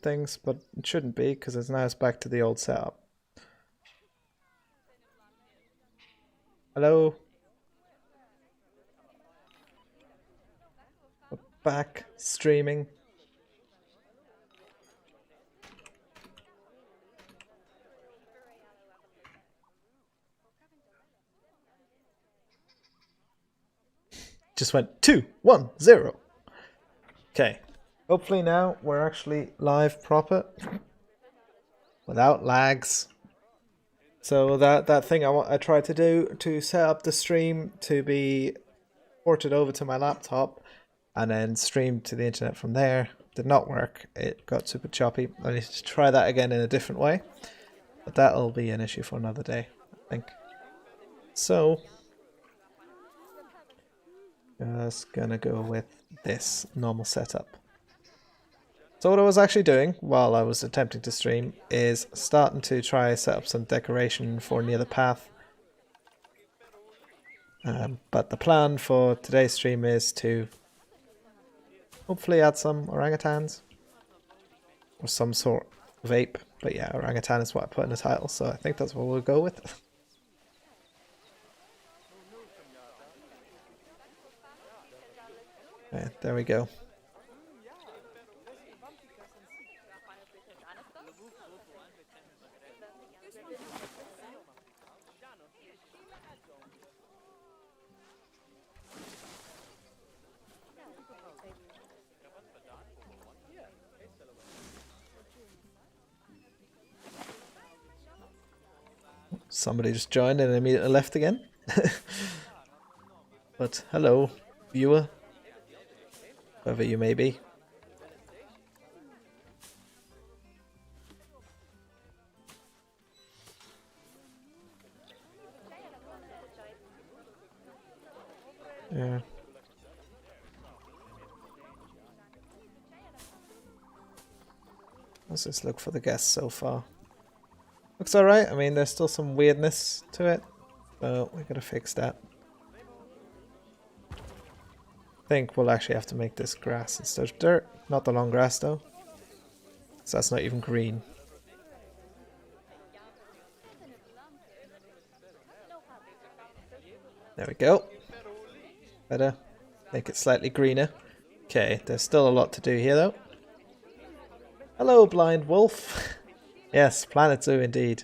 things, but it shouldn't be because it's back to the old setup. Hello? We're back streaming. Just went 2, 1, 0. Okay. Hopefully now we're actually live proper without lags. So that thing I tried to do to set up the stream to be ported over to my laptop and then streamed to the internet from there did not work. It got super choppy. I need to try that again in a different way. But that'll be an issue for another day, I think. So just gonna go with this normal setup. So what I was actually doing while I was attempting to stream is starting to try set up some decoration for near the path. But the plan for today's stream is to hopefully add some orangutans or some sort of ape. But yeah, orangutan is what I put in the title, so I think that's what we'll go with. Yeah, there we go. Somebody just joined and immediately left again. But hello, viewer, whoever you may be. Yeah. Let's just look for the guests so far. Looks alright. I mean, there's still some weirdness to it, so we gotta fix that. I think we'll actually have to make this grass instead of dirt. Not the long grass though, so that's not even green. There we go. Better make it slightly greener. Okay, there's still a lot to do here though. Hello, blind wolf. Yes, PlanetZoo indeed.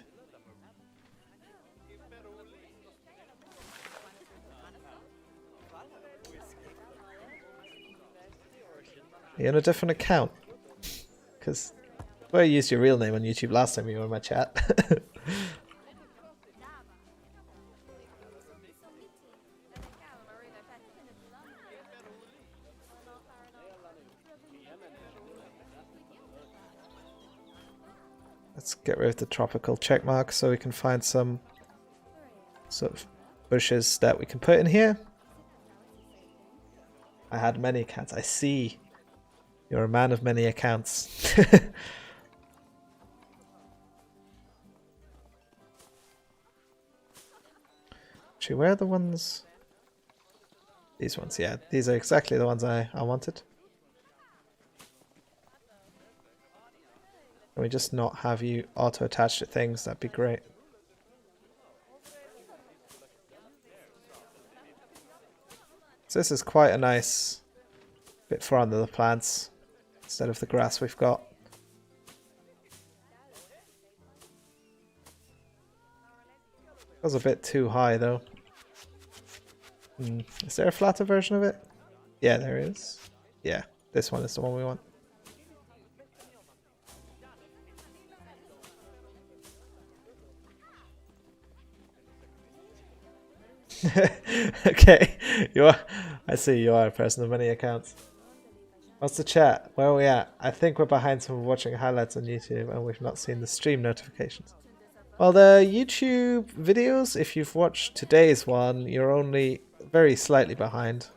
You're on a different account. Because I used your real name on YouTube last time you were in my chat. Let's get rid of the tropical check mark so we can find some sort of bushes that we can put in here. I had many accounts. I see. You're a man of many accounts. Actually, where are the ones? These ones, yeah. These are exactly the ones I wanted. Can we just not have you auto-attach to things? That'd be great. So this is quite a nice bit for under the plants instead of the grass we've got. That was a bit too high though. Is there a flatter version of it? Yeah, there is. Yeah, this one is the one we want. Okay, you are. I see you are a person of many accounts. What's the chat? Where are we at? I think we're behind some watching highlights on YouTube and we've not seen the stream notifications. Well, the YouTube videos, if you've watched today's one, you're only very slightly behind.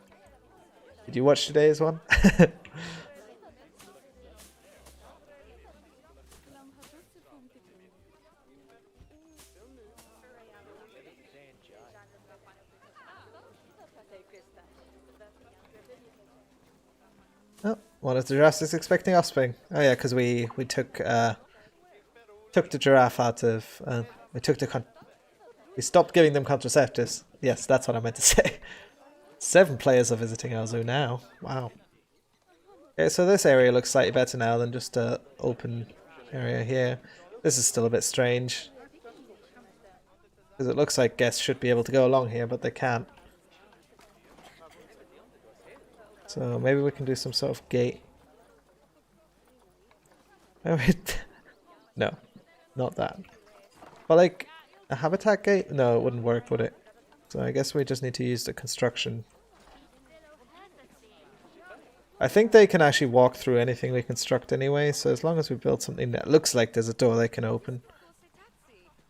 Did you watch today's one? Oh, One of the giraffes is expecting offspring. Oh yeah, because we took the giraffe out of we stopped giving them contraceptives. Yes, that's what I meant to say. 7 players are visiting our zoo now. Wow. Okay, so this area looks slightly better now than just a open area here. This is still a bit strange. Because it looks like guests should be able to go along here, but they can't. So maybe we can do some sort of gate. No, not that. But like a habitat gate? No, it wouldn't work, would it? So I guess we just need to use the construction. I think they can actually walk through anything we construct anyway, so as long as we build something that looks like there's a door they can open,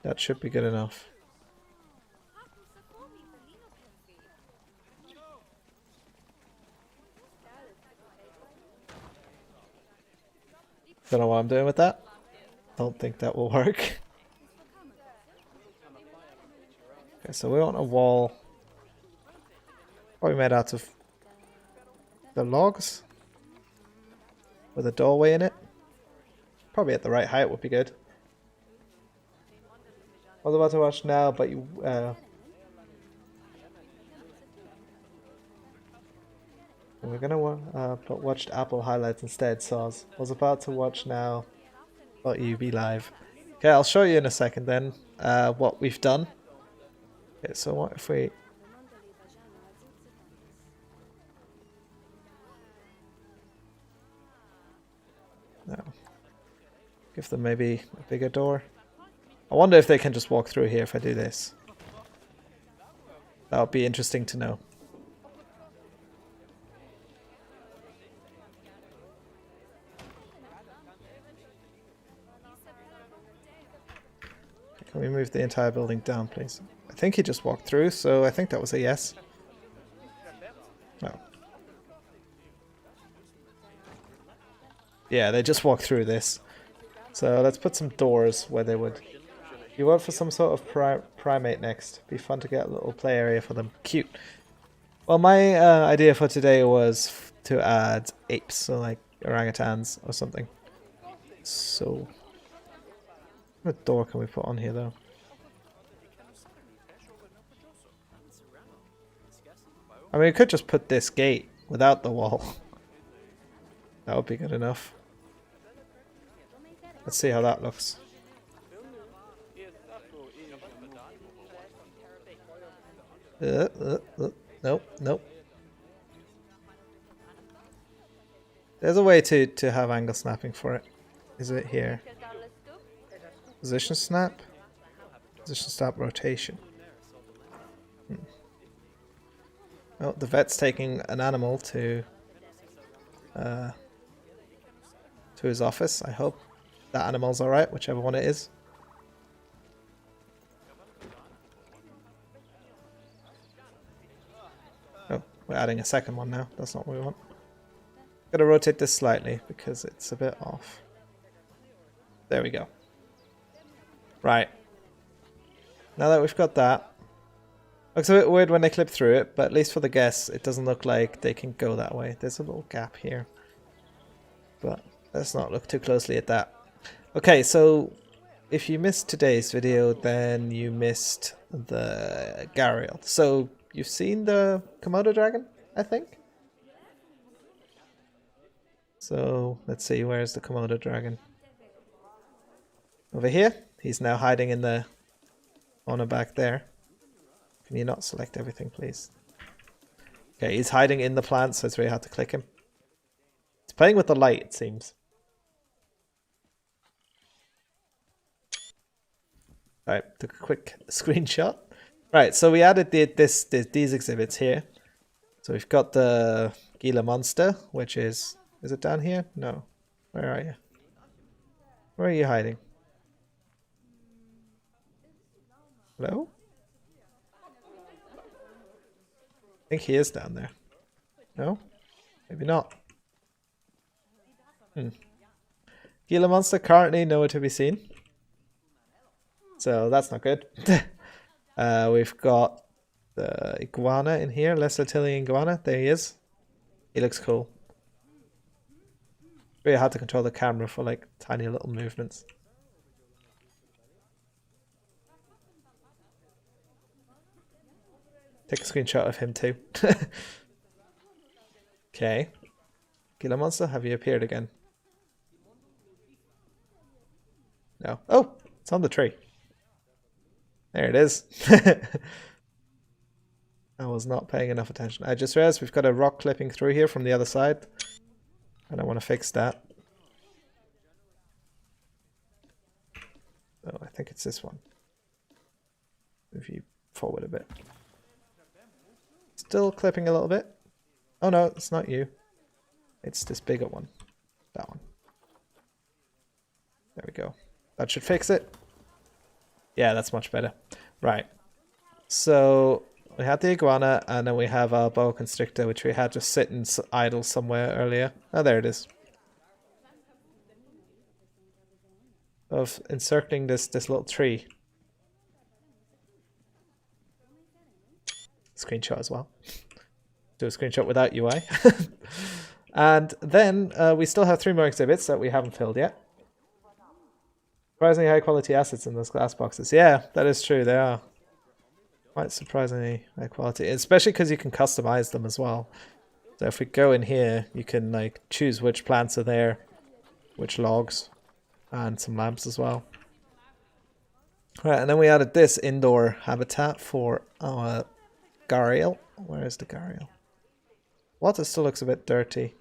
that should be good enough. Don't know what I'm doing with that. Don't think that will work. Okay, so we want a wall. Probably made out of the logs with a doorway in it. Probably at the right height would be good. I was about to watch now, but you we're gonna watch Apple highlights instead. So I was about to watch now, but you be live. Okay, I'll show you in a second then what we've done. Okay, so what if we? No. Give them maybe a bigger door. I wonder if they can just walk through here if I do this. That would be interesting to know. Can we move the entire building down, please? I think he just walked through, so I think that was a yes. No. Yeah, they just walked through this. So let's put some doors where they would. You want for some sort of primate next. Be fun to get a little play area for them. Cute. Well, my idea for today was to add apes, so like orangutans or something. So, what door can we put on here though? I mean, we could just put this gate without the wall. That would be good enough. Let's see how that looks. Nope, nope. There's a way to have angle snapping for it. Is it here? Position snap? Position snap rotation. Oh, the vet's taking an animal to his office. I hope that animal's alright, whichever one it is. Oh, we're adding a second one now. That's not what we want. Gotta rotate this slightly because it's a bit off. There we go. Right. Now that we've got that, looks a bit weird when they clip through it, but at least for the guests, it doesn't look like they can go that way. There's a little gap here. But let's not look too closely at that. Okay, so if you missed today's video, then you missed the Gharial. So you've seen the Komodo dragon, I think? So let's see, where's the Komodo dragon? Over here. He's now hiding in the corner back there. Can you not select everything, please? Okay, he's hiding in the plant, so it's really hard to click him. He's playing with the light, it seems. Alright, took a quick screenshot. Right, so we added these exhibits here. So we've got the Gila monster, which is it down here? No. Where are you? Where are you hiding? Hello? I think he is down there. No? Maybe not. Gila monster currently nowhere to be seen. So that's not good. We've got the iguana in here. Lesotilian iguana. There he is. He looks cool. Really hard to control the camera for like tiny little movements. Take a screenshot of him too. Okay. Gila Monster, have you appeared again? No. Oh, it's on the tree. There it is. I was not paying enough attention. I just realized we've got a rock clipping through here from the other side. And I want to fix that. Oh, I think it's this one. Move you forward a bit. Still clipping a little bit. Oh no, it's not you. It's this bigger one. That one. There we go. That should fix it. Yeah, that's much better. Right. So we had the iguana, and then we have our boa constrictor, which we had just sitting idle somewhere earlier. Oh, there it is. Of encircling this little tree. Screenshot as well. Do a screenshot without UI. And then we still have 3 more exhibits that we haven't filled yet. Surprisingly high quality assets in those glass boxes. Yeah, that is true. They are quite surprisingly high quality, especially because you can customize them as well. So if we go in here, you can like choose which plants are there, which logs, and some lamps as well. Right, and then we added this indoor habitat for our gharial. Where is the gharial? Water still looks a bit dirty.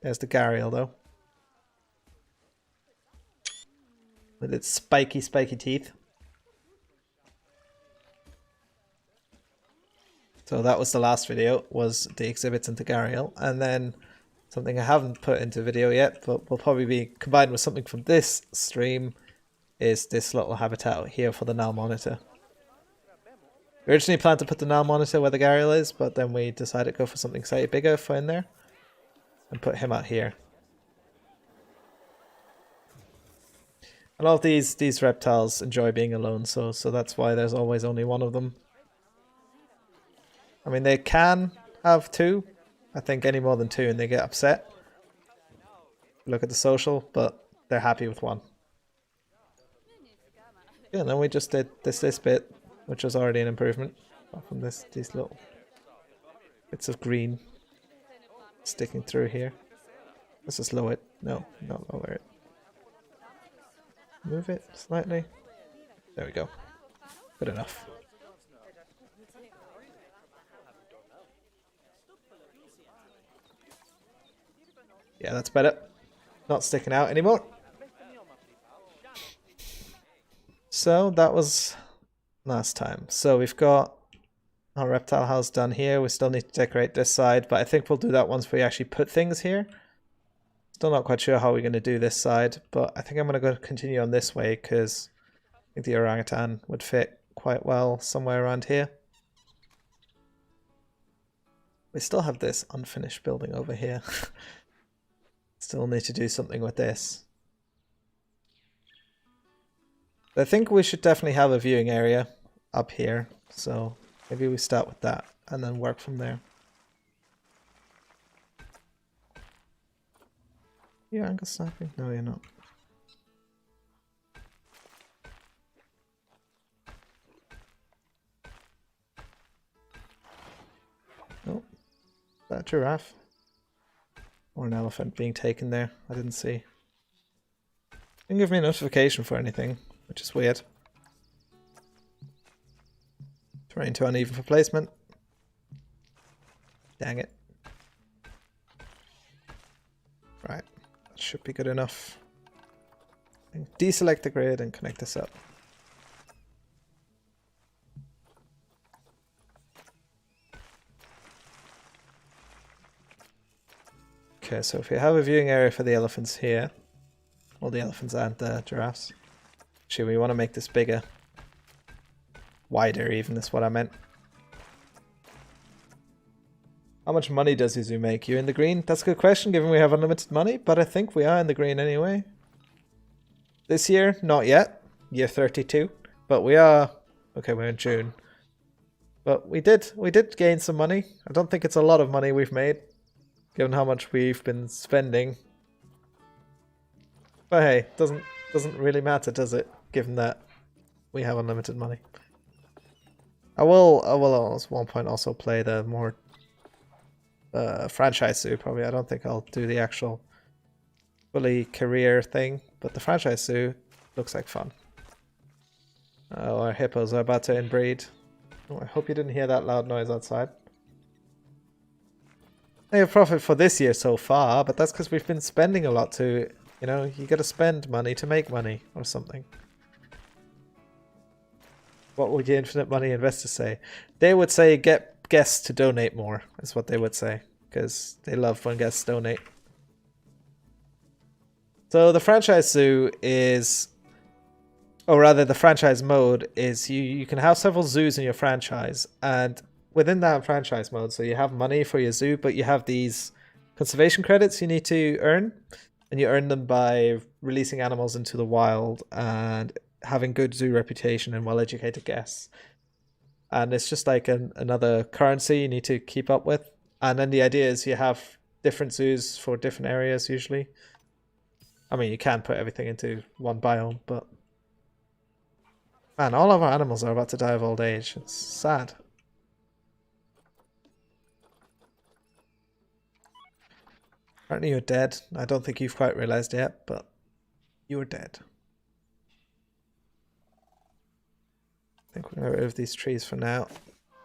There's the gharial though. With its spiky teeth. So that was the last video, was the exhibits into gharial. And then something I haven't put into video yet, but will probably be combined with something from this stream, is this little habitat here for the null monitor. We originally planned to put the null monitor where the gharial is, but then we decided to go for something slightly bigger for in there. And put him out here. A lot of these reptiles enjoy being alone, so that's why there's always only one of them. I mean, they can have 2. I think any more than 2 and they get upset. Look at the social, but they're happy with 1. Yeah, and then we just did this bit, which was already an improvement. Apart from these little bits of green sticking through here. Let's just lower it. No, not lower it. Move it slightly. There we go. Good enough. Yeah, that's better. Not sticking out anymore. So that was last time. So we've got our reptile house done here. We still need to decorate this side, but I think we'll do that once we actually put things here. Still not quite sure how we're going to do this side, but I think I'm going to go continue on this way because I think the orangutan would fit quite well somewhere around here. We still have this unfinished building over here. Still need to do something with this. I think we should definitely have a viewing area up here, so maybe we start with that and then work from there. You angle sniping? No, you're not. Oh, is that a giraffe? Or an elephant being taken there? I didn't see. Didn't give me a notification for anything, which is weird. Terrain too uneven for placement. Dang it. Right. Should be good enough. Deselect the grid and connect this up. Okay, so if we have a viewing area for the elephants here, well, the elephants and the giraffes. Actually, we want to make this bigger. Wider even is what I meant. How much money does Zoo make? You in the green? That's a good question given we have unlimited money, but I think we are in the green anyway. This year, not yet. Year 32. But we are... Okay, we're in June. But we did gain some money. I don't think it's a lot of money we've made, given how much we've been spending. But hey, doesn't really matter, does it? Given that we have unlimited money. I will at one point also play the more franchise zoo. Probably I don't think I'll do the actual fully career thing, but the franchise zoo looks like fun. Oh, our hippos are about to inbreed. Oh, I hope you didn't hear that loud noise outside. They have profit for this year so far, but that's because we've been spending a lot to, you know, you gotta spend money to make money or something. What would your infinite money investors say? They would say get guests to donate more, is what they would say, because they love when guests donate. So the franchise zoo is, or rather the franchise mode is you can have several zoos in your franchise, and within that franchise mode, so you have money for your zoo, but you have these conservation credits you need to earn, and you earn them by releasing animals into the wild and having good zoo reputation and well-educated guests. And it's just like another currency you need to keep up with. And then the idea is you have different zoos for different areas usually. I mean, you can put everything into one biome, but man, all of our animals are about to die of old age. It's sad. Apparently you're dead. I don't think you've quite realized yet, but you're dead. I think we're going to remove these trees for now,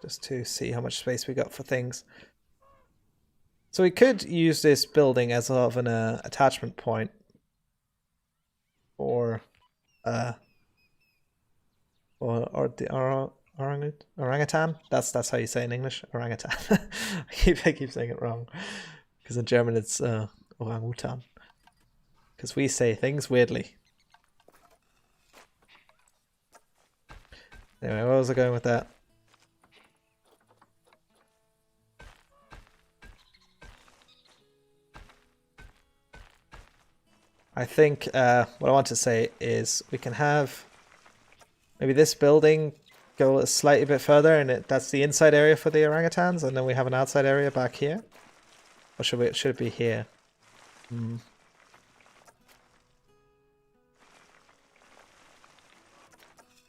just to see how much space we got for things. So we could use this building as sort of an attachment point for the orangutan. That's how you say it in English, orangutan. I keep saying it wrong because in German it's orangutan. Because we say things weirdly. Anyway, where was I going with that? I think what I want to say is we can have maybe this building go a slightly bit further, and that's the inside area for the orangutans, and then we have an outside area back here. Or should it be here?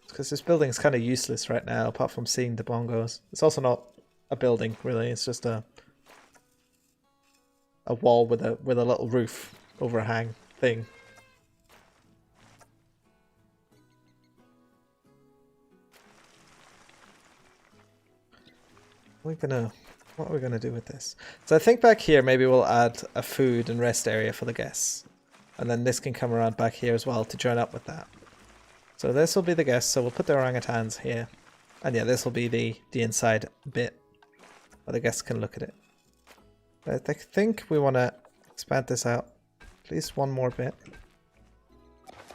Because this building is kind of useless right now, apart from seeing the bongos. It's also not a building, really. It's just a wall with a little roof overhang thing. What are we gonna do with this? So I think back here maybe we'll add a food and rest area for the guests, and then this can come around back here as well to join up with that. So this will be the guests, so we'll put the orangutans here. And yeah, this will be the inside bit where the guests can look at it. I think we want to expand this out at least one more bit.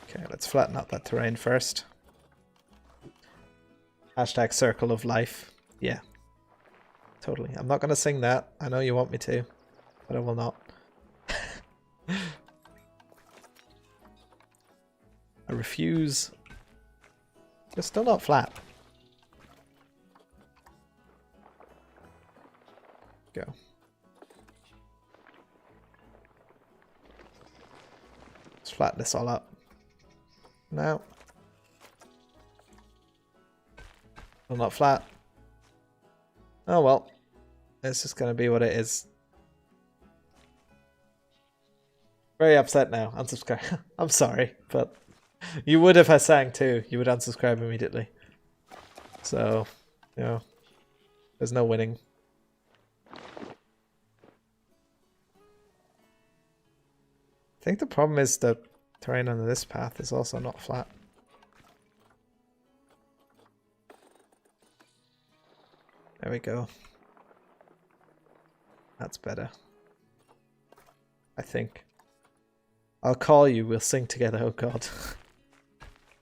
Okay, let's flatten out that terrain first. Hashtag circle of life. Yeah, totally. I'm not going to sing that. I know you want me to, but I will not. I refuse. It's still not flat. Go. Let's flatten this all up. Now. Still not flat. Oh well. It's just going to be what it is. Very upset now. Unsubscribe. I'm sorry, but you would if I sang too. You would unsubscribe immediately. So, you know, there's no winning. I think the problem is the terrain under this path is also not flat. There we go. That's better. I think. I'll call you, we'll sing together, oh god.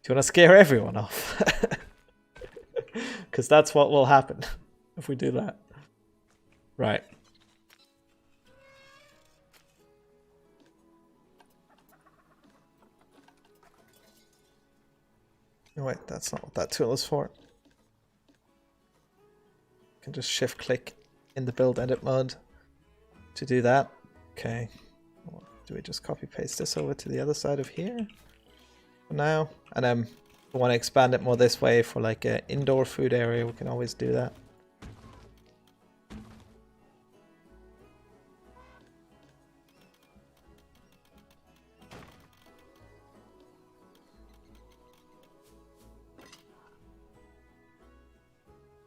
Do you want to scare everyone off? Because that's what will happen if we do that. Right. Oh, wait, that's not what that tool is for. You can just shift click in the build edit mode to do that. Okay. do we just copy paste this over to the other side of here for now? And then if we want to expand it more this way for like an indoor food area, we can always do that.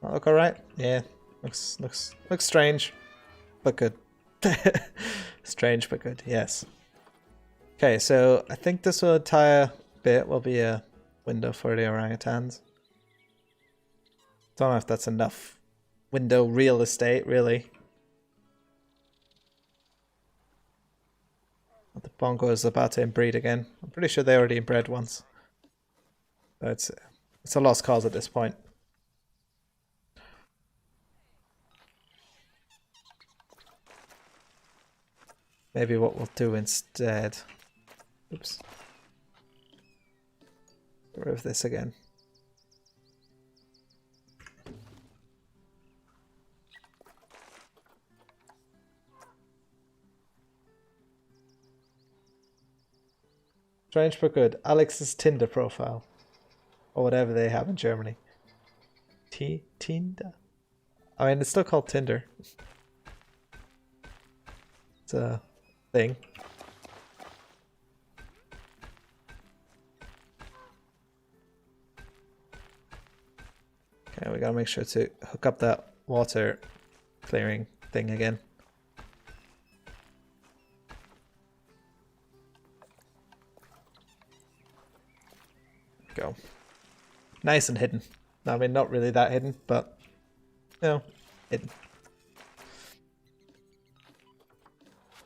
Look alright? Yeah. Looks strange, but good. Strange but good, yes. Okay, so I think this entire bit will be a window for the orangutans. Don't know if that's enough window real estate, really. The bongo is about to inbreed again. I'm pretty sure they already inbred once. But it's a lost cause at this point. Maybe what we'll do instead... Oops. Get rid of this again. Strange but good. Alex's Tinder profile. Or whatever they have in Germany. Tinder? I mean, it's still called Tinder. It's a thing. Okay, we gotta make sure to hook up that water clearing thing again. Go. Nice and hidden. I mean, not really that hidden, but, you know, hidden.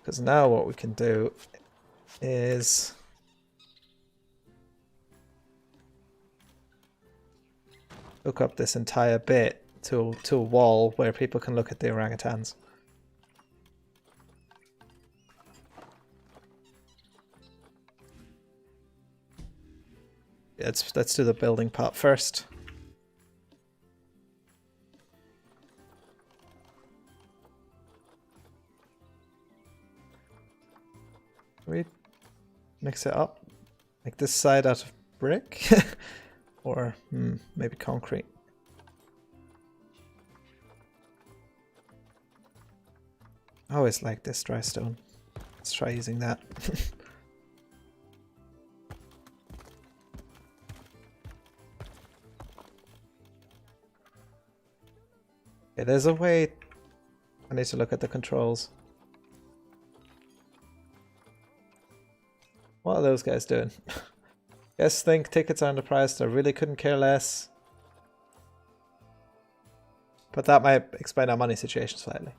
Because now what we can do is hook up this entire bit to a wall where people can look at the orangutans. Let's do the building part first. Can we mix it up? Make this side out of brick? Or maybe concrete. I always like this dry stone. Let's try using that. Okay, there's a way. I need to look at the controls. What are those guys doing? Guess think tickets are underpriced. I really couldn't care less. But that might explain our money situation slightly.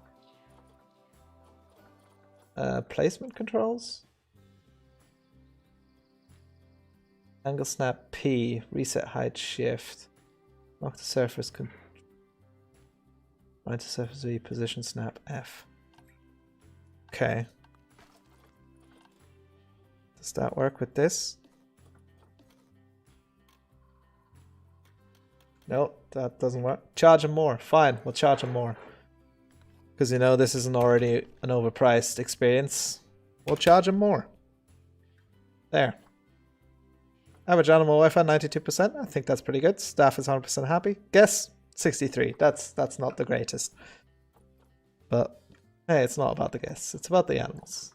Placement controls? Angle snap P. Reset height shift. Lock the surface. Right to surface V. Position snap F. Okay. Does that work with this? No, that doesn't work. Charge them more. Fine, we'll charge them more. Because you know this isn't already an overpriced experience. We'll charge them more. There. Average animal Wi-Fi 92%. I think that's pretty good. Staff is 100% happy. Guess 63. That's not the greatest. But hey, it's not about the guests. It's about the animals.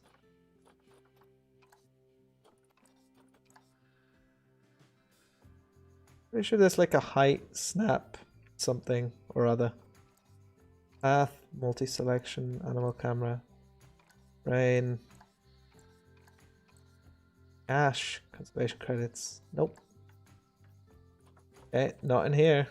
Pretty sure there's like a height snap something or other. Path, multi-selection, animal camera, rain, cash, conservation credits. Nope. Okay, not in here.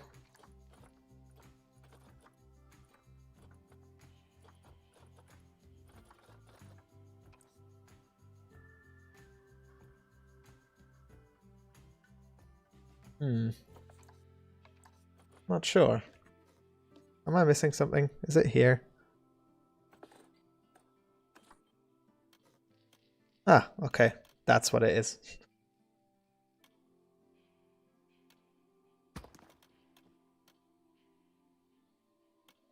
Not sure. Am I missing something? Is it here? Ah, okay. That's what it is.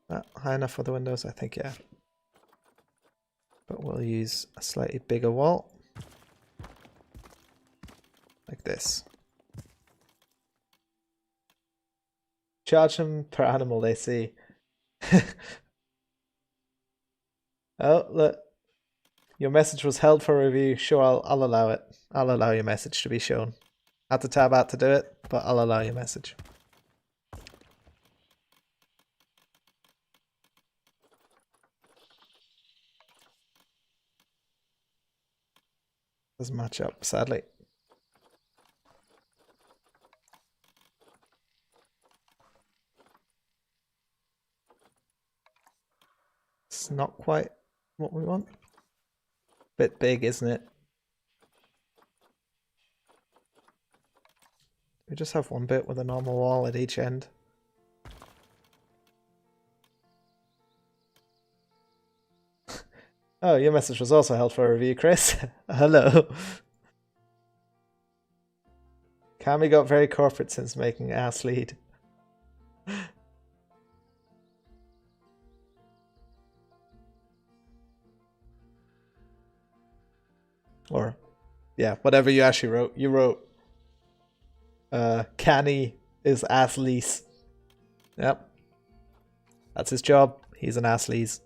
High enough for the windows? I think, yeah. But we'll I'll use a slightly bigger wall. Like this. Charge them per animal they see. Oh, look. Your message was held for review. Sure, I'll allow it. I'll allow your message to be shown. I have to tab out to do it, but I'll allow your message. Doesn't match up, sadly. It's not quite what we want. Bit big, isn't it? We just have one bit with a normal wall at each end. Oh, your message was also held for review, Chris. Hello. Cammy got very corporate since making ass lead. Or, yeah, whatever you actually wrote. You wrote, Canny is ass lease. Yep. That's his job. He's an ass lease.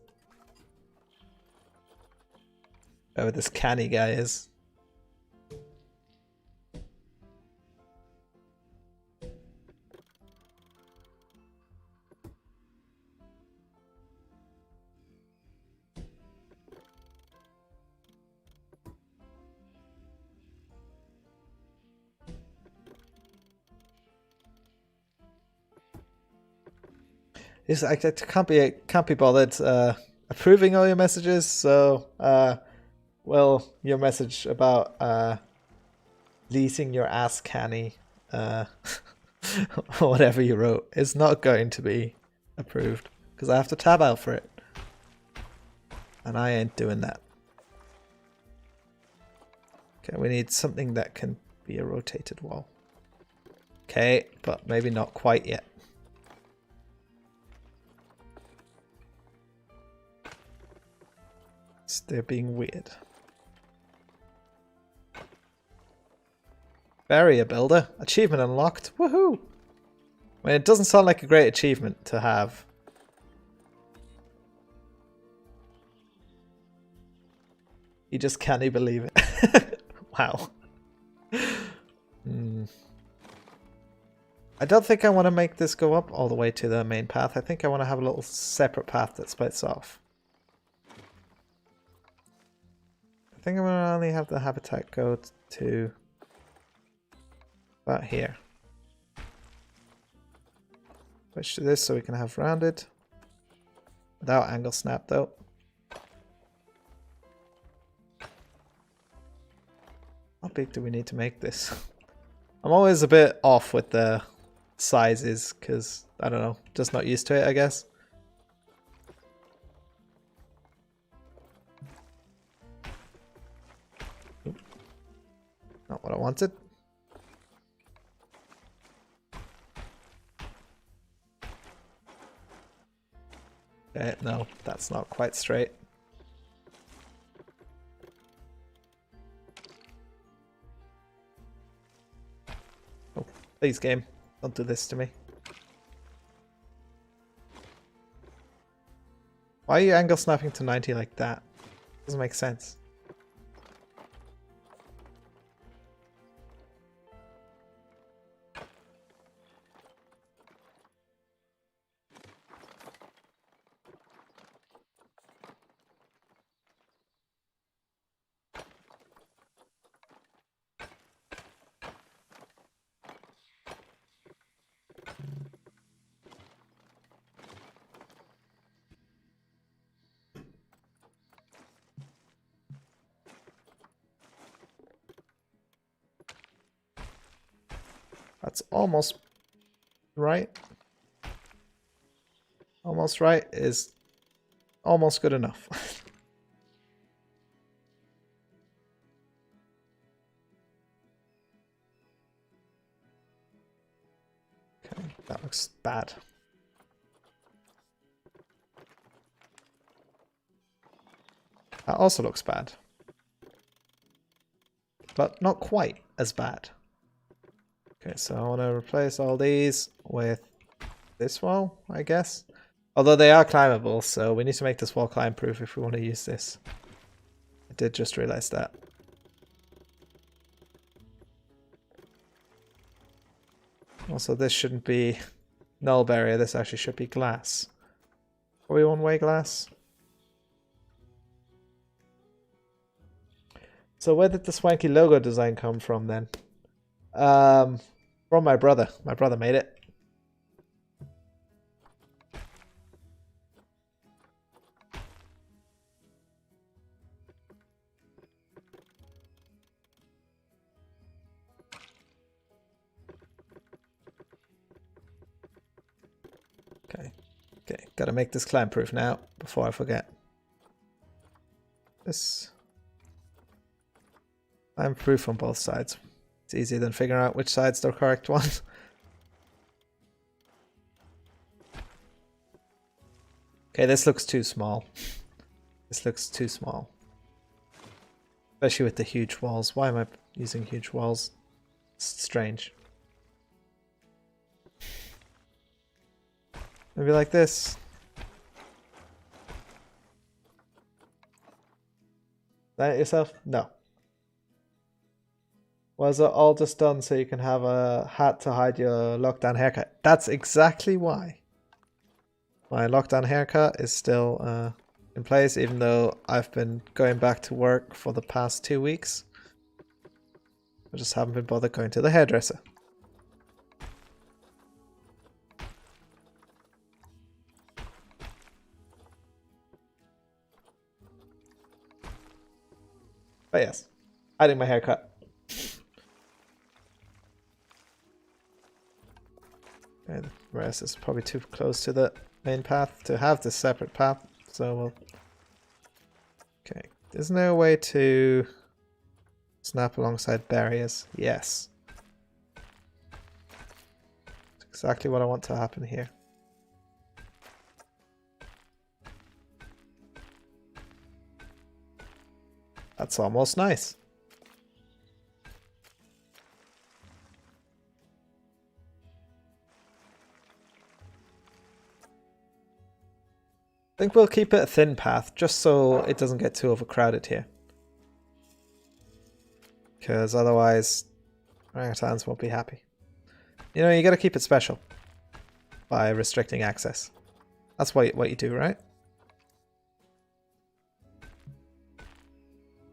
Whoever this Canny guy is. I can't be bothered approving all your messages. So, well, your message about leasing your ass canny, whatever you wrote, is not going to be approved because I have to tab out for it, and I ain't doing that. Okay, we need something that can be a rotated wall. Okay, but maybe not quite yet. They're being weird. Barrier builder. Achievement unlocked. Woohoo! I mean, it doesn't sound like a great achievement to have. You just can't believe it. Wow. I don't think I want to make this go up all the way to the main path. I think I want to have a little separate path that splits off. I think I'm going to only have the habitat go to about here. Switch to this so we can have rounded. Without angle snap though. How big do we need to make this? I'm always a bit off with the sizes because, I don't know, just not used to it, I guess. Not what I wanted. Okay, no, that's not quite straight. Oh, please game, don't do this to me. Why are you angle snapping to 90 like that? Doesn't make sense. That's almost right. Almost right is almost good enough. Okay, that looks bad. That also looks bad. But not quite as bad. Okay, so I want to replace all these with this wall, I guess. Although they are climbable, so we need to make this wall climb proof if we want to use this. I did just realize that. Also, this shouldn't be null barrier, this actually should be glass. Are we one-way glass? So where did the swanky logo design come from then? From my brother. My brother made it. Okay, gotta make this climb proof now before I forget. This climb proof on both sides. It's easier than figuring out which side's the correct one. Okay, this looks too small. This looks too small. Especially with the huge walls. Why am I using huge walls? It's strange. Maybe like this. That yourself? No. Was it all just done so you can have a hat to hide your lockdown haircut? That's exactly why. My lockdown haircut is still in place, even though I've been going back to work for the past 2 weeks. I just haven't been bothered going to the hairdresser. But yes, hiding my haircut. And the rest is probably too close to the main path to have this separate path, so we'll... Okay, there's no way to snap alongside barriers. Yes. That's exactly what I want to happen here. That's almost nice. I think we'll keep it a thin path, just so it doesn't get too overcrowded here. Because otherwise, orangutans won't be happy. You know, you gotta keep it special by restricting access. That's what you do, right?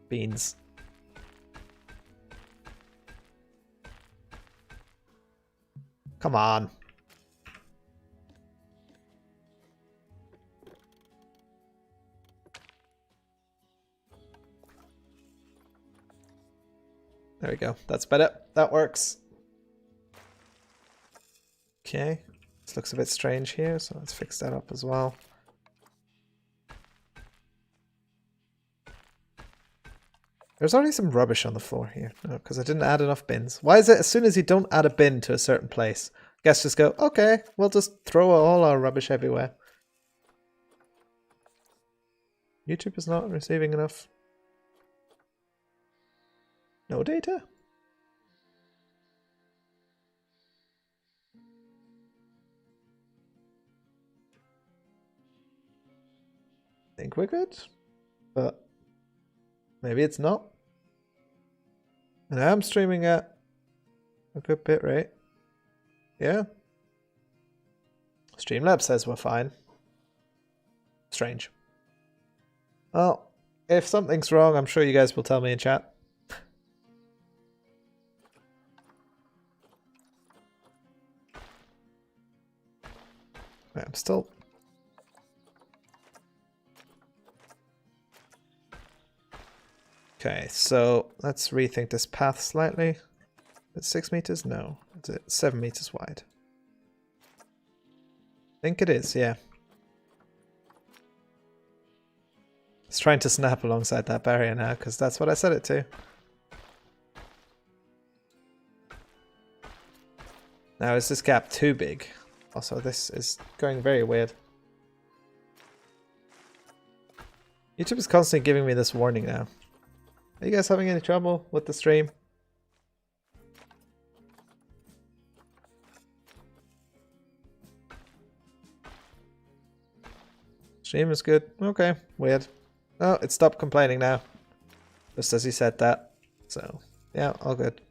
Beans. Come on. There we go. That's better. That works. Okay. This looks a bit strange here, so let's fix that up as well. There's already some rubbish on the floor here. No, because I didn't add enough bins. Why is it as soon as you don't add a bin to a certain place, guests just go, okay, we'll just throw all our rubbish everywhere. YouTube is not receiving enough. No data? I think we're good, but maybe it's not. And I am streaming at a good bit rate. Yeah. Streamlabs says we're fine. Strange. Well, if something's wrong, I'm sure you guys will tell me in chat. Right, I'm still... Okay, so let's rethink this path slightly. Is it 6 meters? No. Is it 7 meters wide? I think it is, yeah. It's trying to snap alongside that barrier now, because that's what I set it to. Now, is this gap too big? Also, this is going very weird. YouTube is constantly giving me this warning now. Are you guys having any trouble with the stream? Stream is good. Okay, weird. Oh, it stopped complaining now. Just as he said that. So, yeah, all good.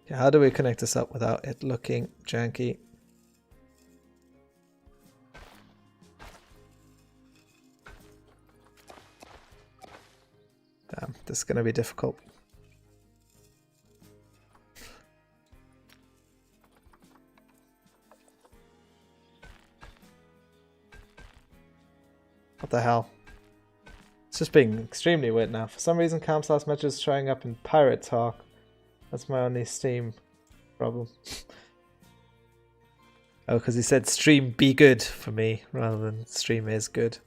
Okay, how do we connect this up without it looking janky? Damn, this is going to be difficult. What the hell? It's just being extremely weird now. For some reason, Cam's match is showing up in Pirate Talk. That's my only Steam problem. Oh, because he said stream be good for me rather than stream is good.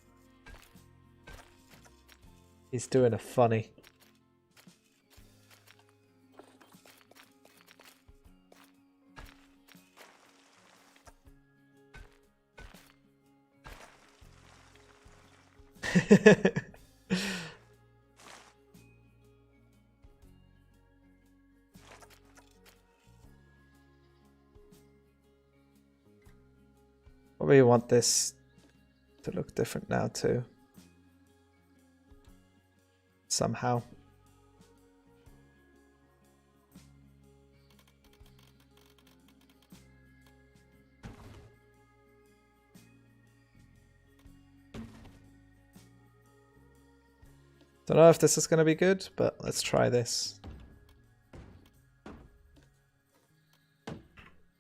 He's doing a funny. Probably want this to look different now too. Somehow. Don't know if this is going to be good, but let's try this.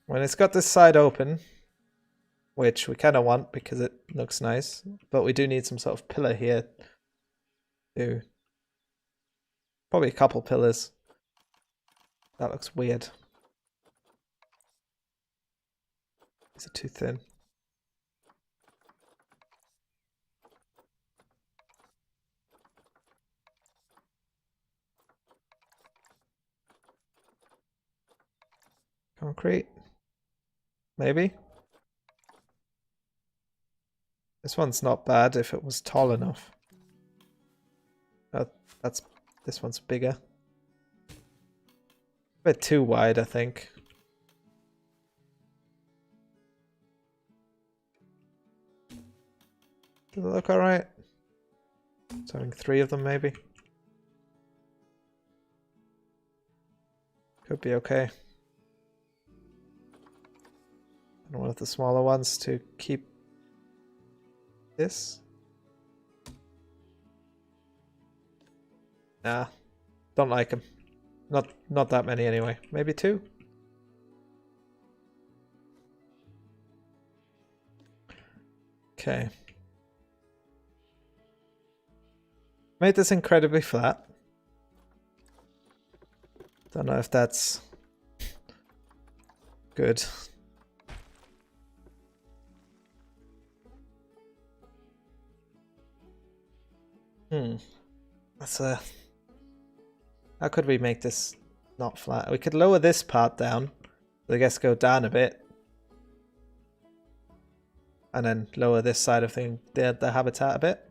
When it's got this side open, which we kind of want because it looks nice, but we do need some sort of pillar here too. Probably a couple pillars. That looks weird. These are too thin. Concrete. Maybe. This one's not bad if it was tall enough. This one's bigger. A bit too wide, I think. Does it look alright? It's having 3 of them maybe. Could be okay. And one of the smaller ones to keep this. Nah, don't like them. Not that many anyway. Maybe 2. Okay. Made this incredibly flat. Don't know if that's good. That's a... How could we make this not flat? We could lower this part down. I guess go down a bit. And then lower this side of the habitat a bit.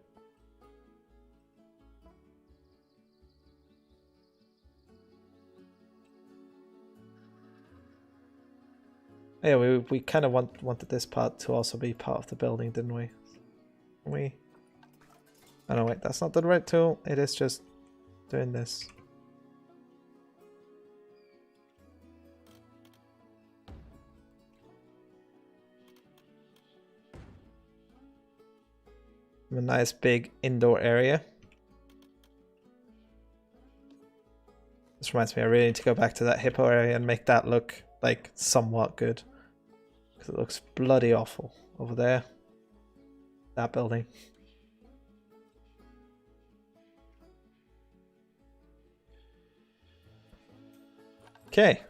Yeah, we kind of wanted this part to also be part of the building, didn't we? Oh no, wait, that's not the right tool. It is just doing this. A nice big indoor area. This reminds me, I really need to go back to that hippo area and make that look like somewhat good. Because it looks bloody awful over there. That building. Okay,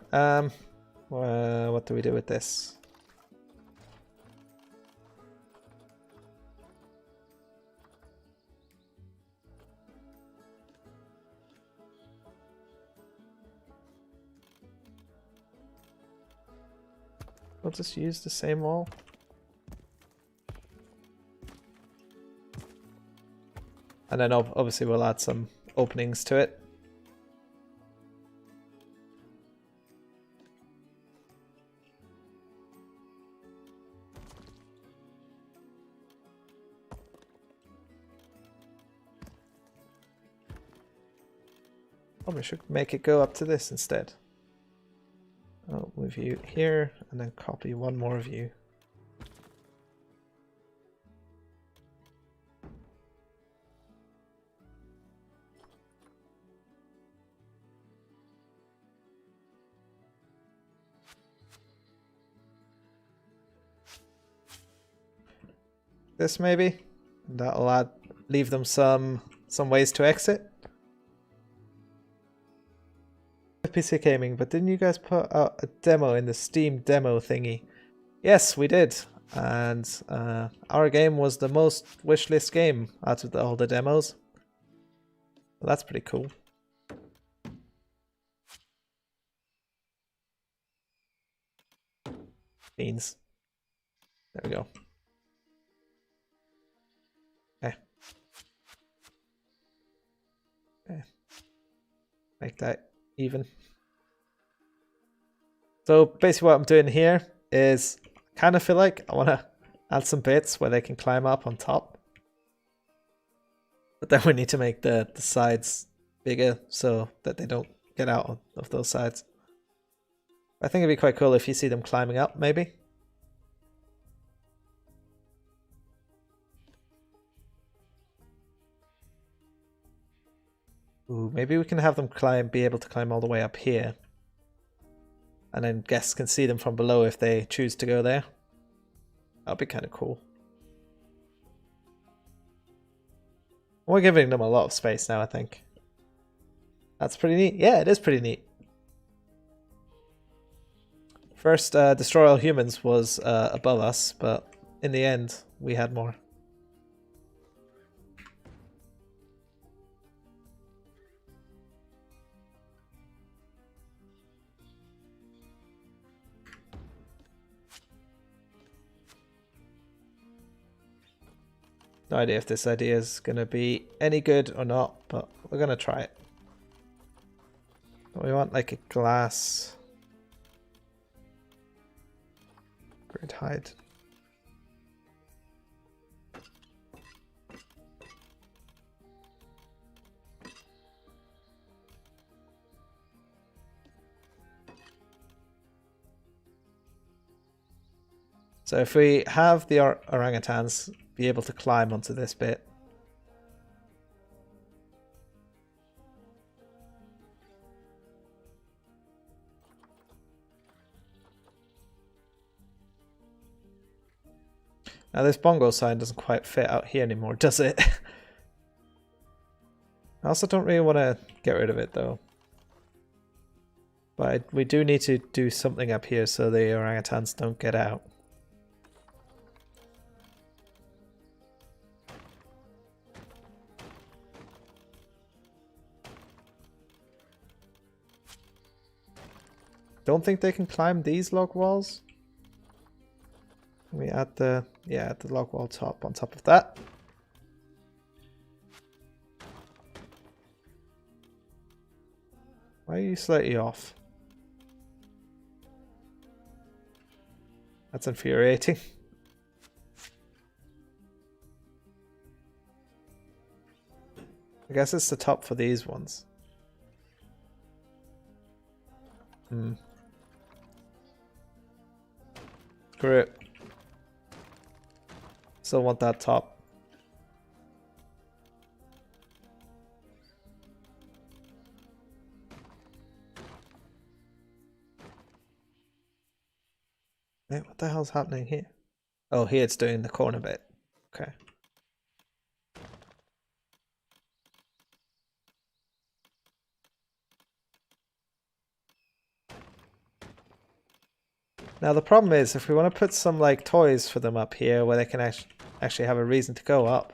what do we do with this? we'll just use the same wall. And then obviously we'll add some openings to it. Probably should make it go up to this instead. I'll move you here and then copy one more of you. This maybe, and that'll leave them some ways to exit. PC Gaming, but didn't you guys put out a demo in the Steam demo thingy? Yes, we did, and our game was the most wishlist game out of all the demos. Well, that's pretty cool. Beans. There we go. Okay. Make that even. So basically what I'm doing here is I kind of feel like I want to add some bits where they can climb up on top. But then we need to make the sides bigger so that they don't get out of those sides. I think it'd be quite cool if you see them climbing up, maybe. Ooh, maybe we can have them be able to climb all the way up here. And then guests can see them from below if they choose to go there. That'd be kind of cool. We're giving them a lot of space now, I think. That's pretty neat. Yeah, it is pretty neat. First, Destroy All Humans was above us, but in the end, we had more. No idea if this idea is going to be any good or not, but we're going to try it. We want like a glass grid height. So if we have the orangutans be able to climb onto this bit. Now this bongo sign doesn't quite fit out here anymore, does it? I also don't really want to get rid of it though. But we do need to do something up here so the orangutans don't get out. Don't think they can climb these log walls. We add the log wall top on top of that. Why are you slightly off? That's infuriating. I guess it's the top for these ones. Screw it. Still want that top. Wait, what the hell's happening here? Oh, here it's doing the corner bit. Okay. Now the problem is, if we want to put some like toys for them up here where they can actually have a reason to go up,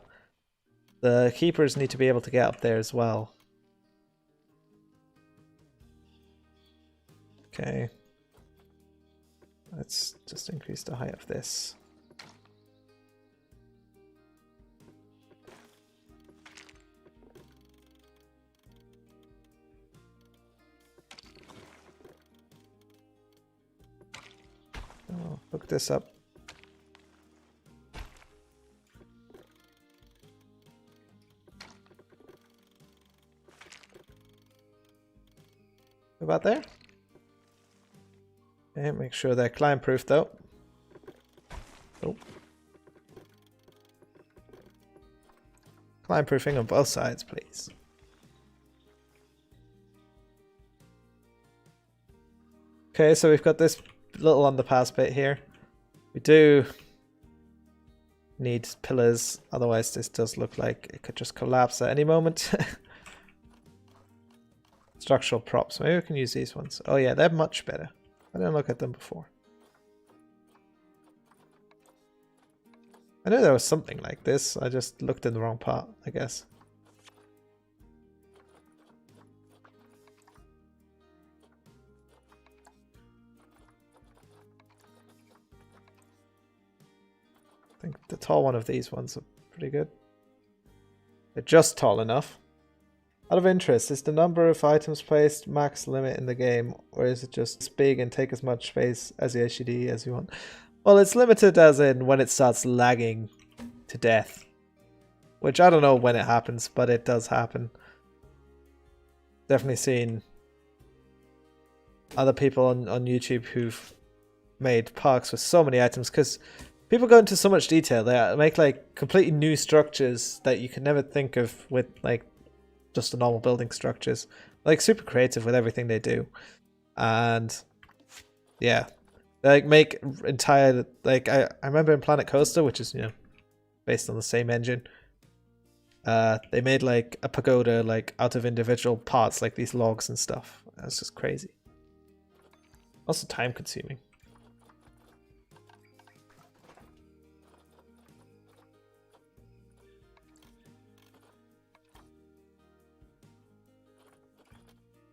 the keepers need to be able to get up there as well. Okay. let's just increase the height of this. Oh, hook this up. About there? Okay, make sure they're climb proof though. Oh. Climb proofing on both sides, please. Okay, so we've got this little underpass bit here. We do need pillars, otherwise this does look like it could just collapse at any moment. Structural props, maybe we can use these ones. Oh yeah, they're much better. I didn't look at them before. I knew there was something like this, I just looked in the wrong part, I guess. I think the tall one of these ones are pretty good. They're just tall enough. Out of interest, is the number of items placed max limit in the game, or is it just big and take as much space as the HUD as you want? Well, it's limited as in when it starts lagging to death. Which I don't know when it happens, but it does happen. Definitely seen other people on YouTube who've made parks with so many items, because people go into so much detail. They make like completely new structures that you could never think of with like just the normal building structures. Like super creative with everything they do. And yeah, they like make entire, like I remember in Planet Coaster, which is, you know, based on the same engine, they made like a pagoda like out of individual parts, like these logs and stuff. That's just crazy. Also time consuming.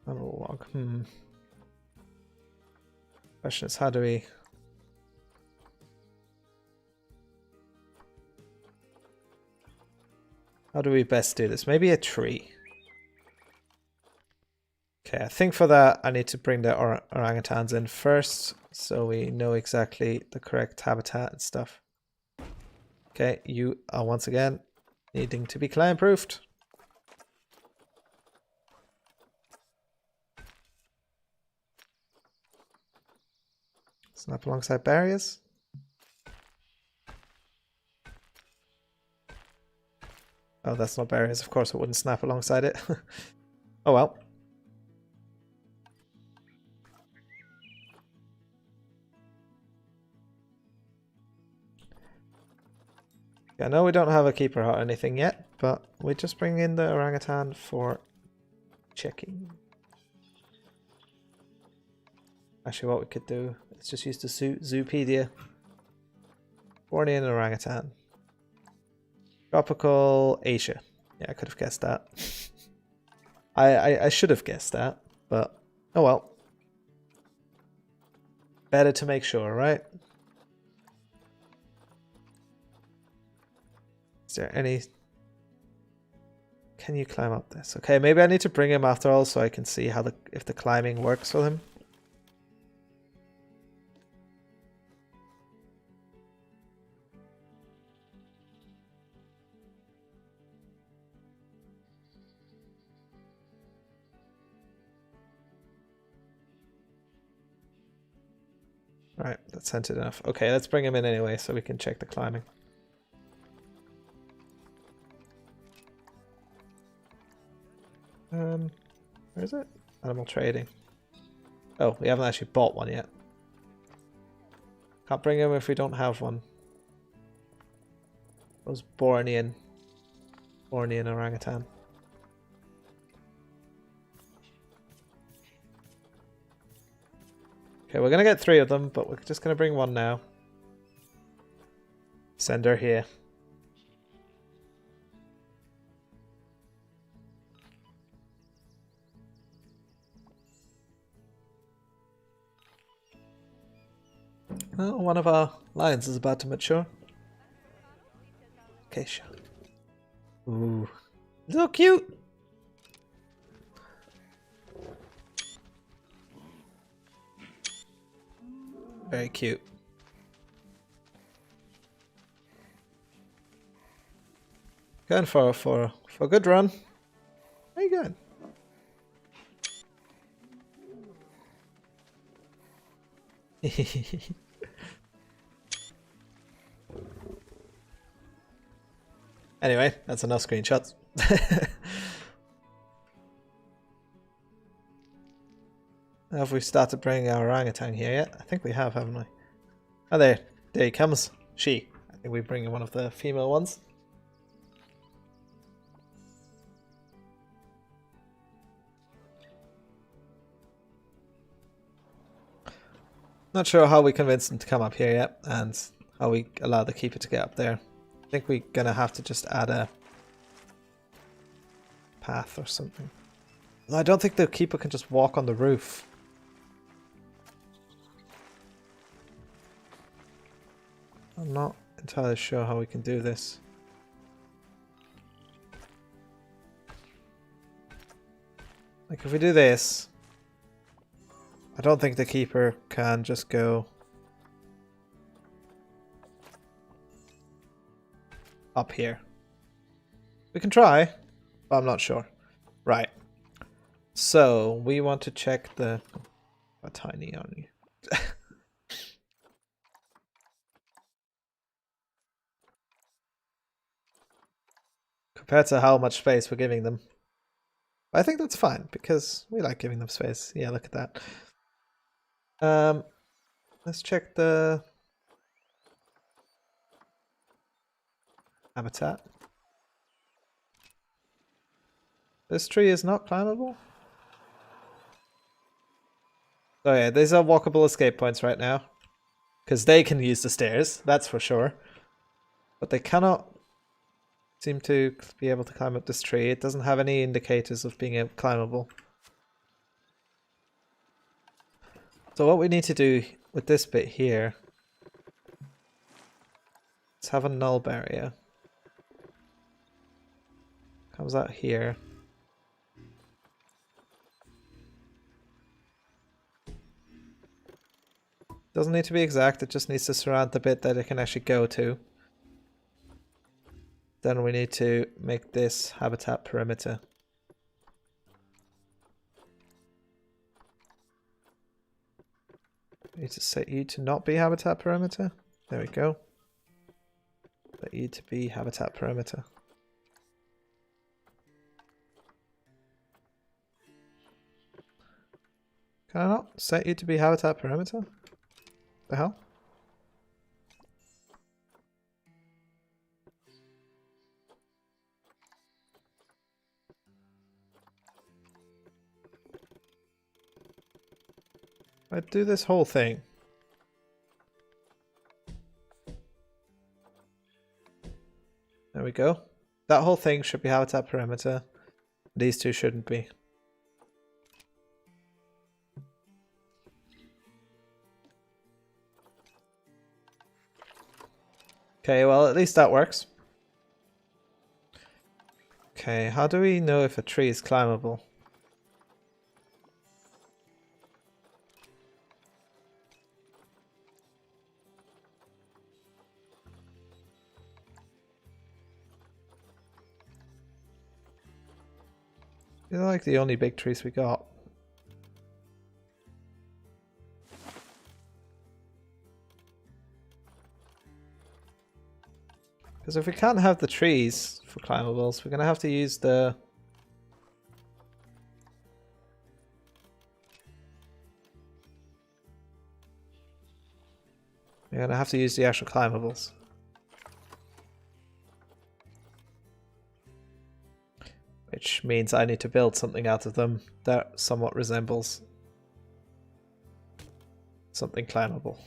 Log. Question is, how do we best do this? Maybe a tree. Okay, I think for that I need to bring the orangutans in first, so we know exactly the correct habitat and stuff. Okay, you are once again needing to be climb proofed. Snap alongside barriers. Oh, that's not barriers. Of course it wouldn't snap alongside it. Oh well. Yeah, I know we don't have a keeper hut or anything yet, but we just bring in the orangutan for checking. Actually, what we could do is just use the Zoopedia. Born in orangutan. Tropical Asia. Yeah, I could have guessed that. I should have guessed that, but oh well. Better to make sure, right? Is there any... Can you climb up this? Okay, maybe I need to bring him after all so I can see how if the climbing works for him. Right, that's sent it enough. Okay, let's bring him in anyway so we can check the climbing. Where is it? Animal trading. Oh, we haven't actually bought one yet. Can't bring him if we don't have one. Those Bornean orangutan. Okay, we're gonna get 3 of them, but we're just gonna bring one now. Send her here. Oh, one of our lions is about to mature. Acacia. Ooh. So cute! Very cute. Going for a good run. How you going? Anyway, that's enough screenshots. Have we started bringing our orangutan here yet? I think we have, haven't we? Oh, there he comes. She. I think we bring in one of the female ones. Not sure how we convince them to come up here yet, and how we allow the keeper to get up there. I think we're gonna have to just add a path or something. I don't think the keeper can just walk on the roof. I'm not entirely sure how we can do this. Like if we do this, I don't think the keeper can just go up here. We can try, but I'm not sure. Right. So we want to check the tiny on you. Compared to how much space we're giving them. I think that's fine because we like giving them space. Yeah, look at that. Let's check the habitat. This tree is not climbable. Oh yeah, these are walkable escape points right now. Because they can use the stairs, that's for sure. But they cannot seem to be able to climb up this tree. It doesn't have any indicators of being climbable. So what we need to do with this bit here is have a null barrier. Comes out here. Doesn't need to be exact, it just needs to surround the bit that it can actually go to. Then we need to make this habitat perimeter. We need to set you to not be habitat perimeter. There we go. Set you to be habitat perimeter. Can I not set you to be habitat perimeter? The hell? I do this whole thing. There we go. That whole thing should be habitat perimeter. These two shouldn't be. Okay, well at least that works. Okay, how do we know if a tree is climbable? These are like the only big trees we got. Because if we can't have the trees for climbables, we're going to have to use the... We're going to have to use the actual climbables. Which means I need to build something out of them that somewhat resembles something climbable.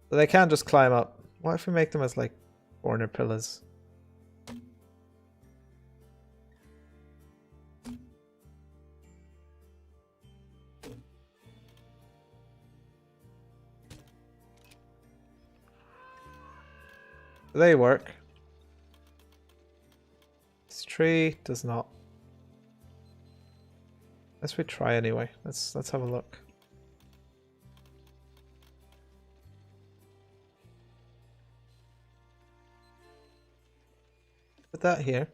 So they can't just climb up. What if we make them as like corner pillars? They work. This tree does not. Let's try anyway. Let's have a look. Put that here.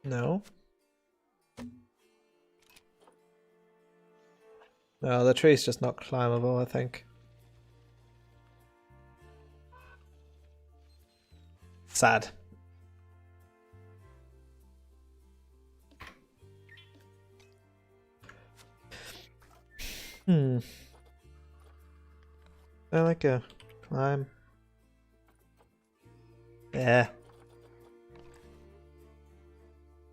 No. No, the tree's just not climbable, I think. Sad. I like a climb. Yeah.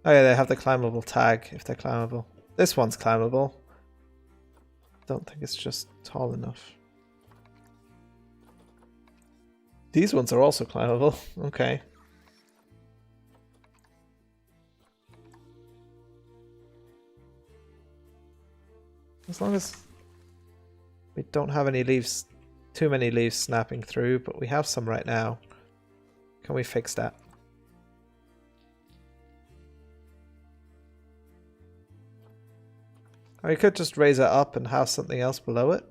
Oh yeah, they have the climbable tag if they're climbable. This one's climbable. Don't think it's just tall enough. These ones are also climbable. Okay. As long as we don't have any leaves, too many leaves snapping through, but we have some right now. Can we fix that? Or you could just raise it up and have something else below it.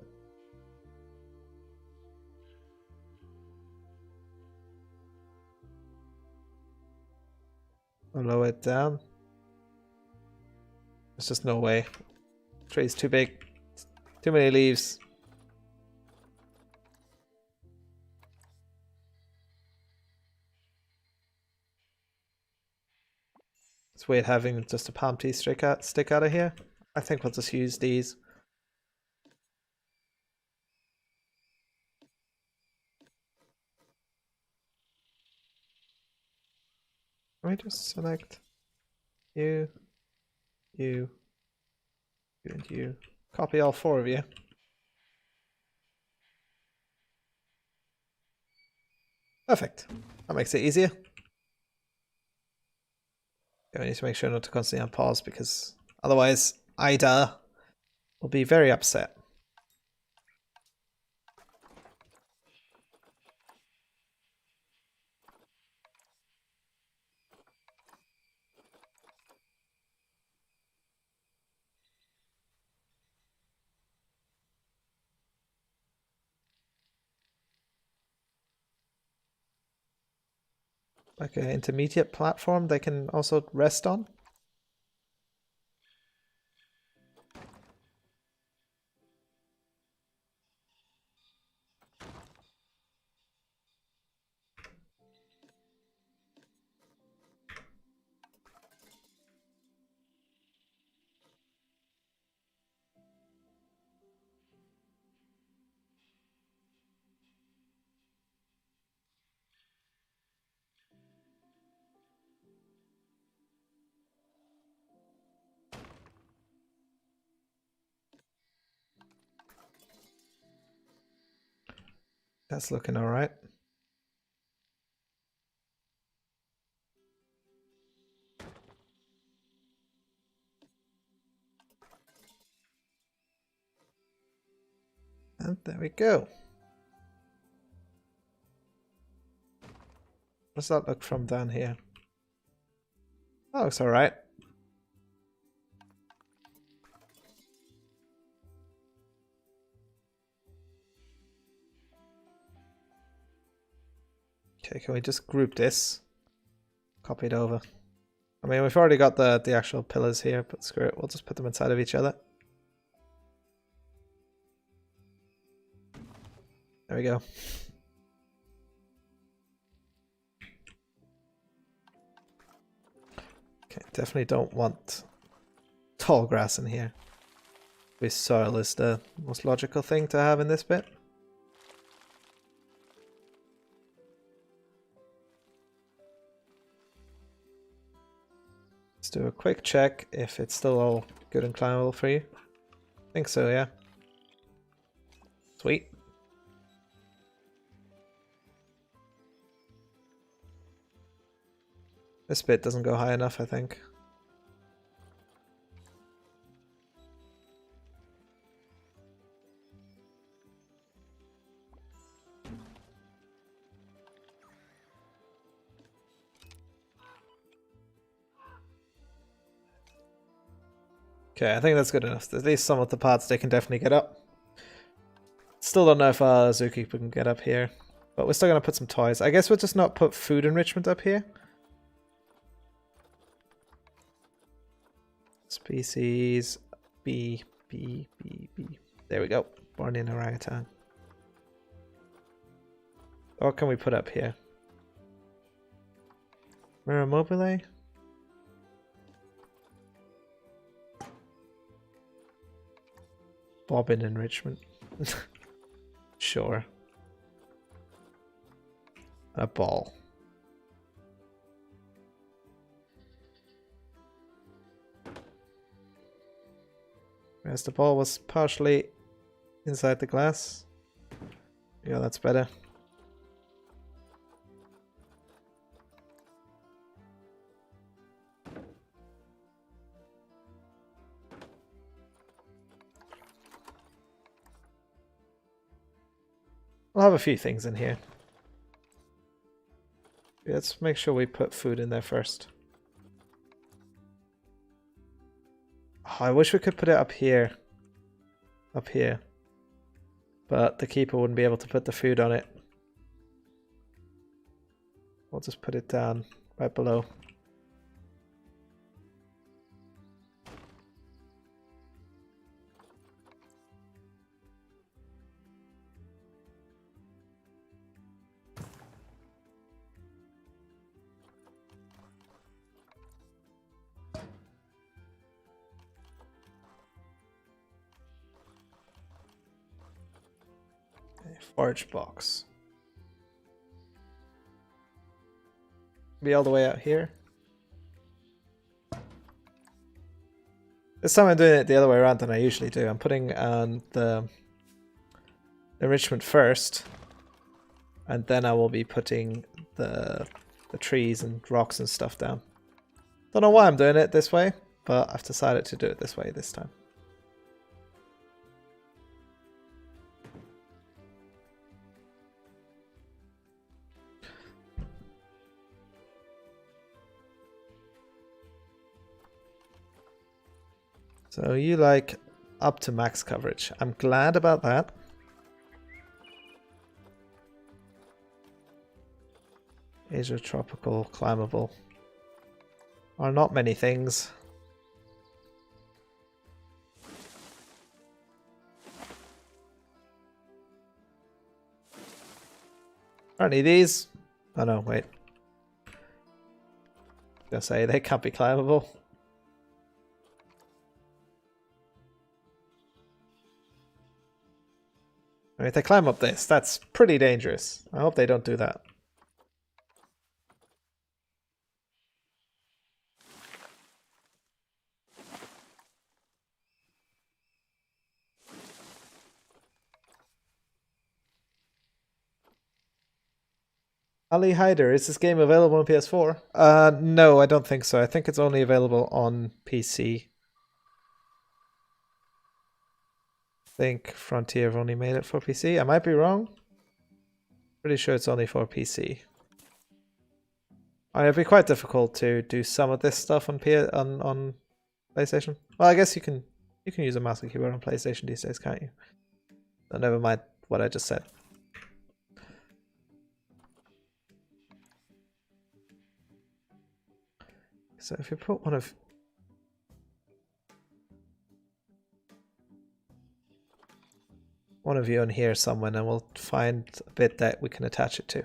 Or lower it down. There's just no way. The tree's too big. Too many leaves. It's weird having just a palm tree stick out of here. I think we'll just use these. Can we just select you, you, you, and you? Copy all four of you. Perfect. That makes it easier. I need to make sure not to constantly on pause because otherwise Ida will be very upset. Like an intermediate platform they can also rest on. That's looking all right. And there we go. Does that look from down here? That looks all right. Okay, can we just group this? Copy it over. I mean, we've already got the actual pillars here, but screw it. We'll just put them inside of each other. There we go. Okay, definitely don't want tall grass in here. This soil is the most logical thing to have in this bit. Let's do a quick check if it's still all good and climbable for you. I think so, yeah. Sweet. This bit doesn't go high enough, I think. Okay, I think that's good enough. At least some of the parts they can definitely get up. Still don't know if Zookeeper can get up here. But we're still going to put some toys. I guess we'll just not put food enrichment up here. Species B, B, B, B. There we go. Born in orangutan. What can we put up here? Mirror mobile? Bobbin enrichment. Sure. A ball. Whereas the ball was partially inside the glass. Yeah, that's better. We'll have a few things in here. Let's make sure we put food in there first. Oh, I wish we could put it up here. Up here. But the keeper wouldn't be able to put the food on it. We'll just put it down right below. Forage box. Be all the way out here. This time I'm doing it the other way around than I usually do. I'm putting the enrichment first, and then I will be putting the trees and rocks and stuff down. Don't know why I'm doing it this way, but I've decided to do it this way this time. So you like up to max coverage. I'm glad about that. Asia tropical, climbable. Are not many things. Aren't any these? Oh no, wait. I was gonna say they can't be climbable. I mean, if they climb up this, that's pretty dangerous. I hope they don't do that. Ali Hyder, is this game available on PS4? No, I don't think so. I think it's only available on PC. I think Frontier have only made it for PC. I might be wrong. Pretty sure it's only for PC. It'd be quite difficult to do some of this stuff on PlayStation. Well, I guess you can use a mouse and keyboard on PlayStation these days, can't you? So never mind what I just said. So if you put one of you in here somewhere, and we'll find a bit that we can attach it to.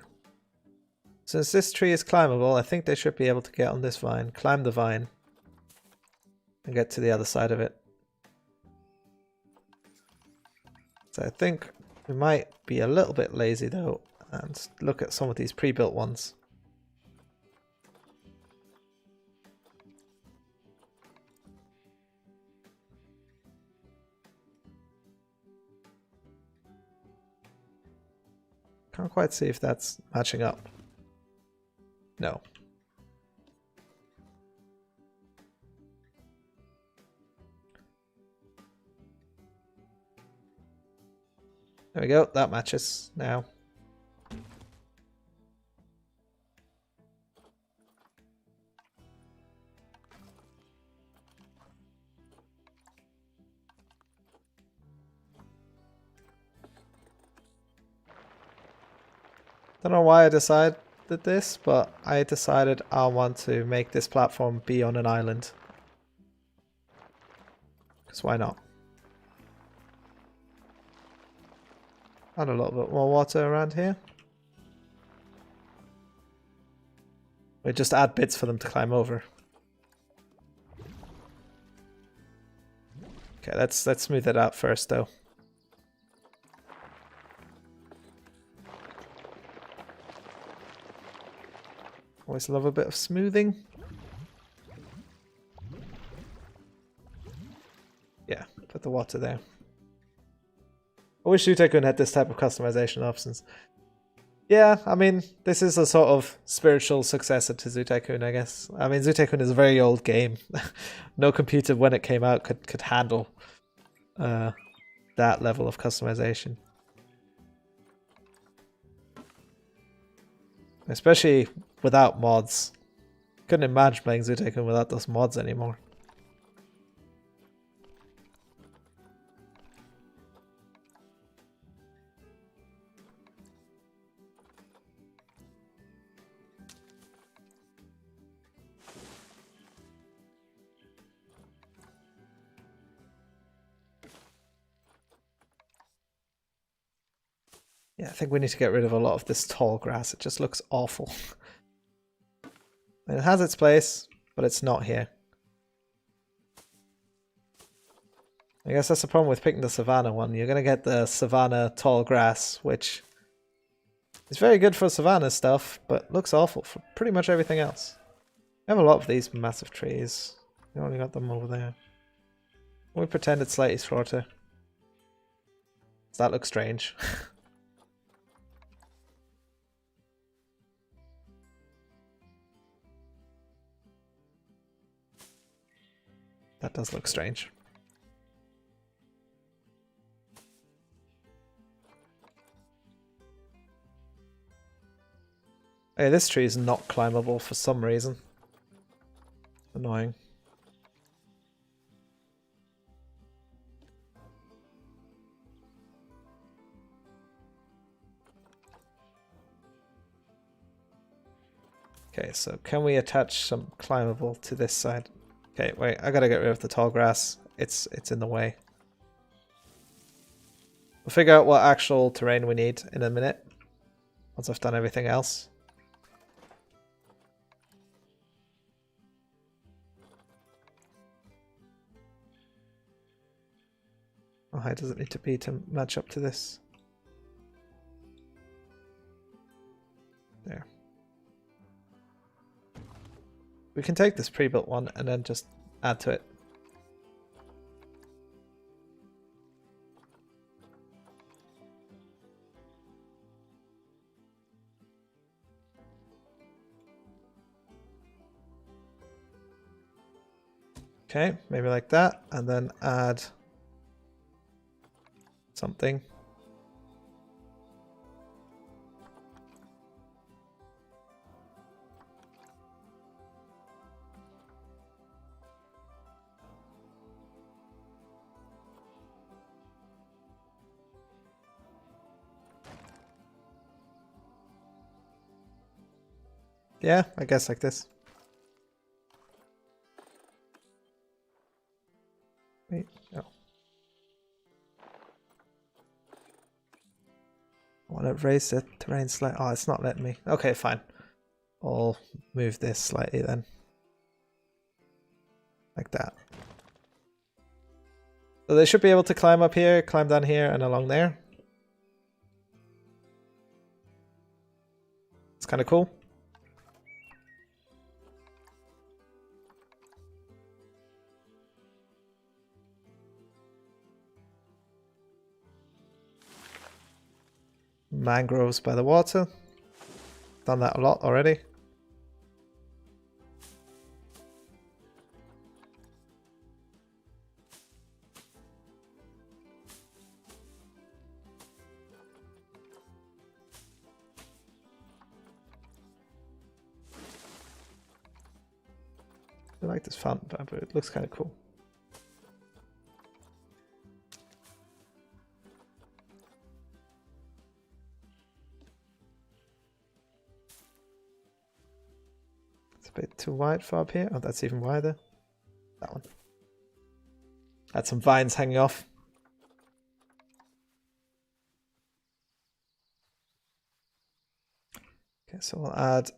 Since this tree is climbable, I think they should be able to get on this vine, climb the vine, and get to the other side of it. So I think we might be a little bit lazy though, and look at some of these pre-built ones. Can't quite see if that's matching up. No. There we go, that matches now. Don't know why I decided this, but I decided I want to make this platform be on an island. Because why not? Add a little bit more water around here. We just add bits for them to climb over. Okay, let's smooth it out first though. Always love a bit of smoothing. Yeah, put the water there. I wish Tycoon had this type of customization options. Yeah, I mean, this is a sort of spiritual successor to Tycoon, I guess. I mean, Tycoon is a very old game. No computer when it came out could handle that level of customization. Especially without mods. Couldn't imagine playing Tycoon without those mods anymore. Yeah, I think we need to get rid of a lot of this tall grass. It just looks awful. It has its place, but it's not here. I guess that's the problem with picking the Savannah one. You're going to get the Savannah tall grass, which is very good for Savannah stuff, but looks awful for pretty much everything else. We have a lot of these massive trees. We only got them over there. We pretend it's slightly shorter. Does that look strange? That does look strange. Hey, this tree is not climbable for some reason. Annoying. Okay, so can we attach some climbable to this side? Okay, wait, I gotta get rid of the tall grass. It's in the way. We'll figure out what actual terrain we need in a minute. Once I've done everything else. How high does it need to be to match up to this? There. We can take this pre-built one and then just add to it. Okay, maybe like that, and then add something. Yeah, I guess like this. Wait, no. I want to raise the terrain slightly. Oh, it's not letting me. Okay, fine. I'll move this slightly then. Like that. So they should be able to climb up here, climb down here, and along there. It's kind of cool. Mangroves by the water. Done that a lot already. I like this fountain, but it looks kind of cool. a bit too wide for up here. Oh, that's even wider. That one. Had some vines hanging off. Okay, so we'll add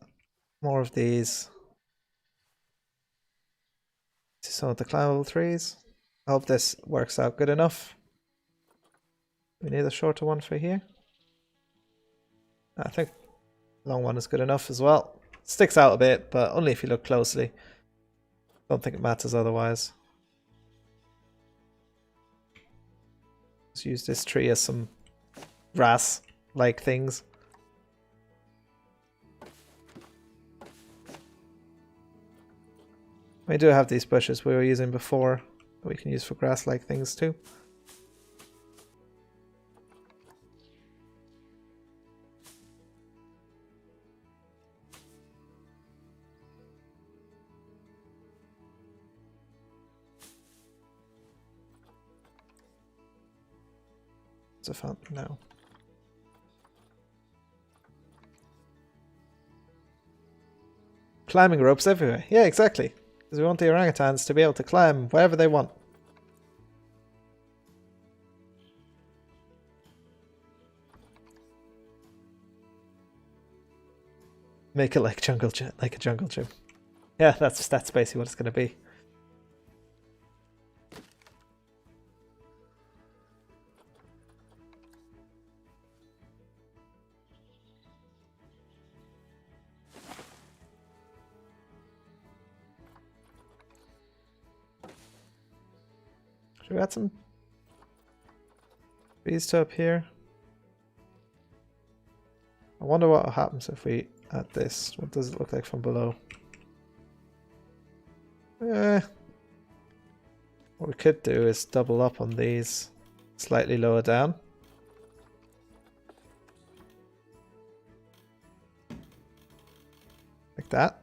more of these to some of the climbable trees. I hope this works out good enough. We need a shorter one for here. I think the long one is good enough as well. Sticks out a bit, but only if you look closely. Don't think it matters otherwise. Let's use this tree as some grass-like things. We do have these bushes we were using before that we can use for grass-like things too. It's a fountain now. Climbing ropes everywhere. Yeah, exactly. Because we want the orangutans to be able to climb wherever they want. Make it like a jungle gym. Yeah, that's basically what it's going to be. Should we add some trees to up here? I wonder what happens if we add this. What does it look like from below? What we could do is double up on these slightly lower down. Like that.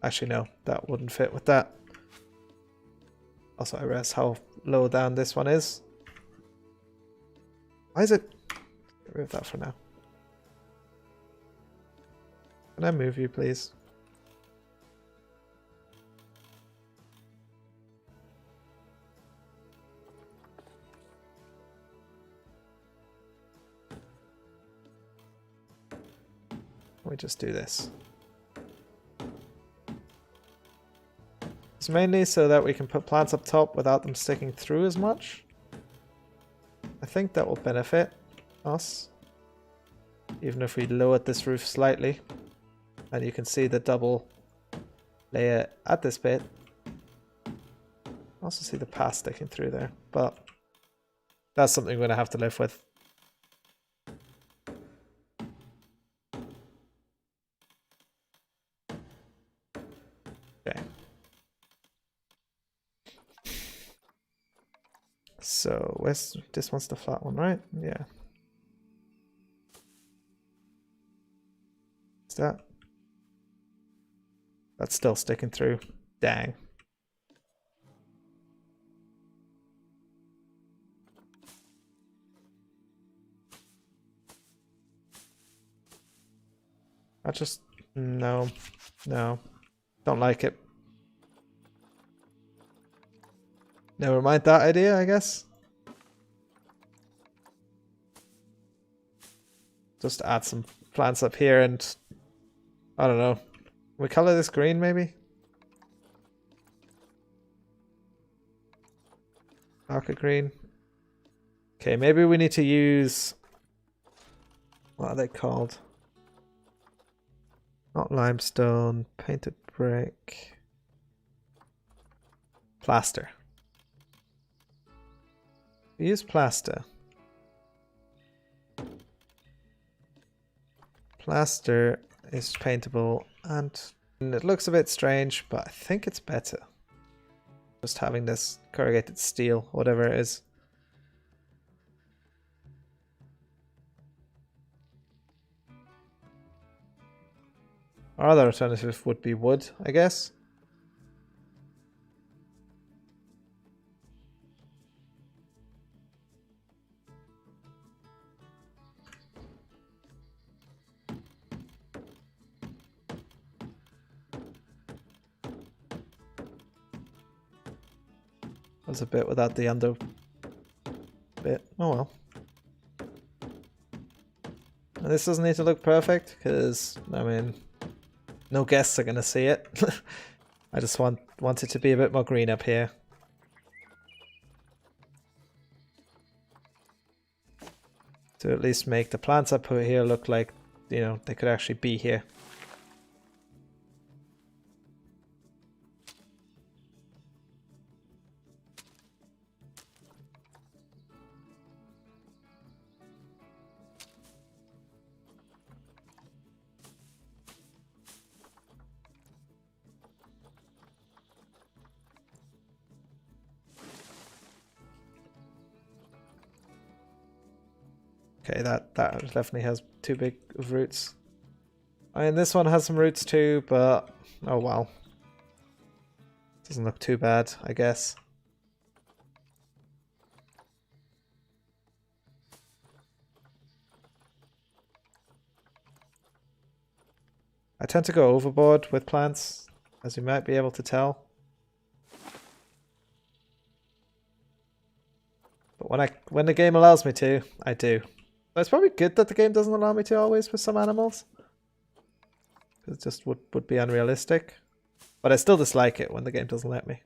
Actually, no, that wouldn't fit with that. Also, I realize how low down this one is. Why is it? Get rid of that for now. Can I move you, please? We just do this. It's mainly so that we can put plants up top without them sticking through as much. I think that will benefit us. Even if we lowered this roof slightly. And you can see the double layer at this bit. Also see the path sticking through there. But that's something we're going to have to live with. Okay. So, where's this one's the flat one, right? Yeah. Is that? That's still sticking through. Dang. I just... No. No. Don't like it. Never mind that idea, I guess. Just add some plants up here and... I don't know. We color this green, maybe? Darker green. Okay, maybe we need to use... What are they called? Not limestone, painted brick. Plaster. We use plaster. Plaster is paintable and it looks a bit strange, but I think it's better. Just having this corrugated steel, whatever it is. Our other alternative would be wood, I guess. Was a bit without the under bit. Oh well. And this doesn't need to look perfect because, I mean, no guests are going to see it. I just want it to be a bit more green up here. To at least make the plants I put here look like, you know, they could actually be here. Okay, that definitely has too big of roots. I mean, this one has some roots too, but oh well. Doesn't look too bad, I guess. I tend to go overboard with plants, as you might be able to tell. But when the game allows me to, I do. But it's probably good that the game doesn't allow me to always with some animals. Because it just would be unrealistic. But I still dislike it when the game doesn't let me.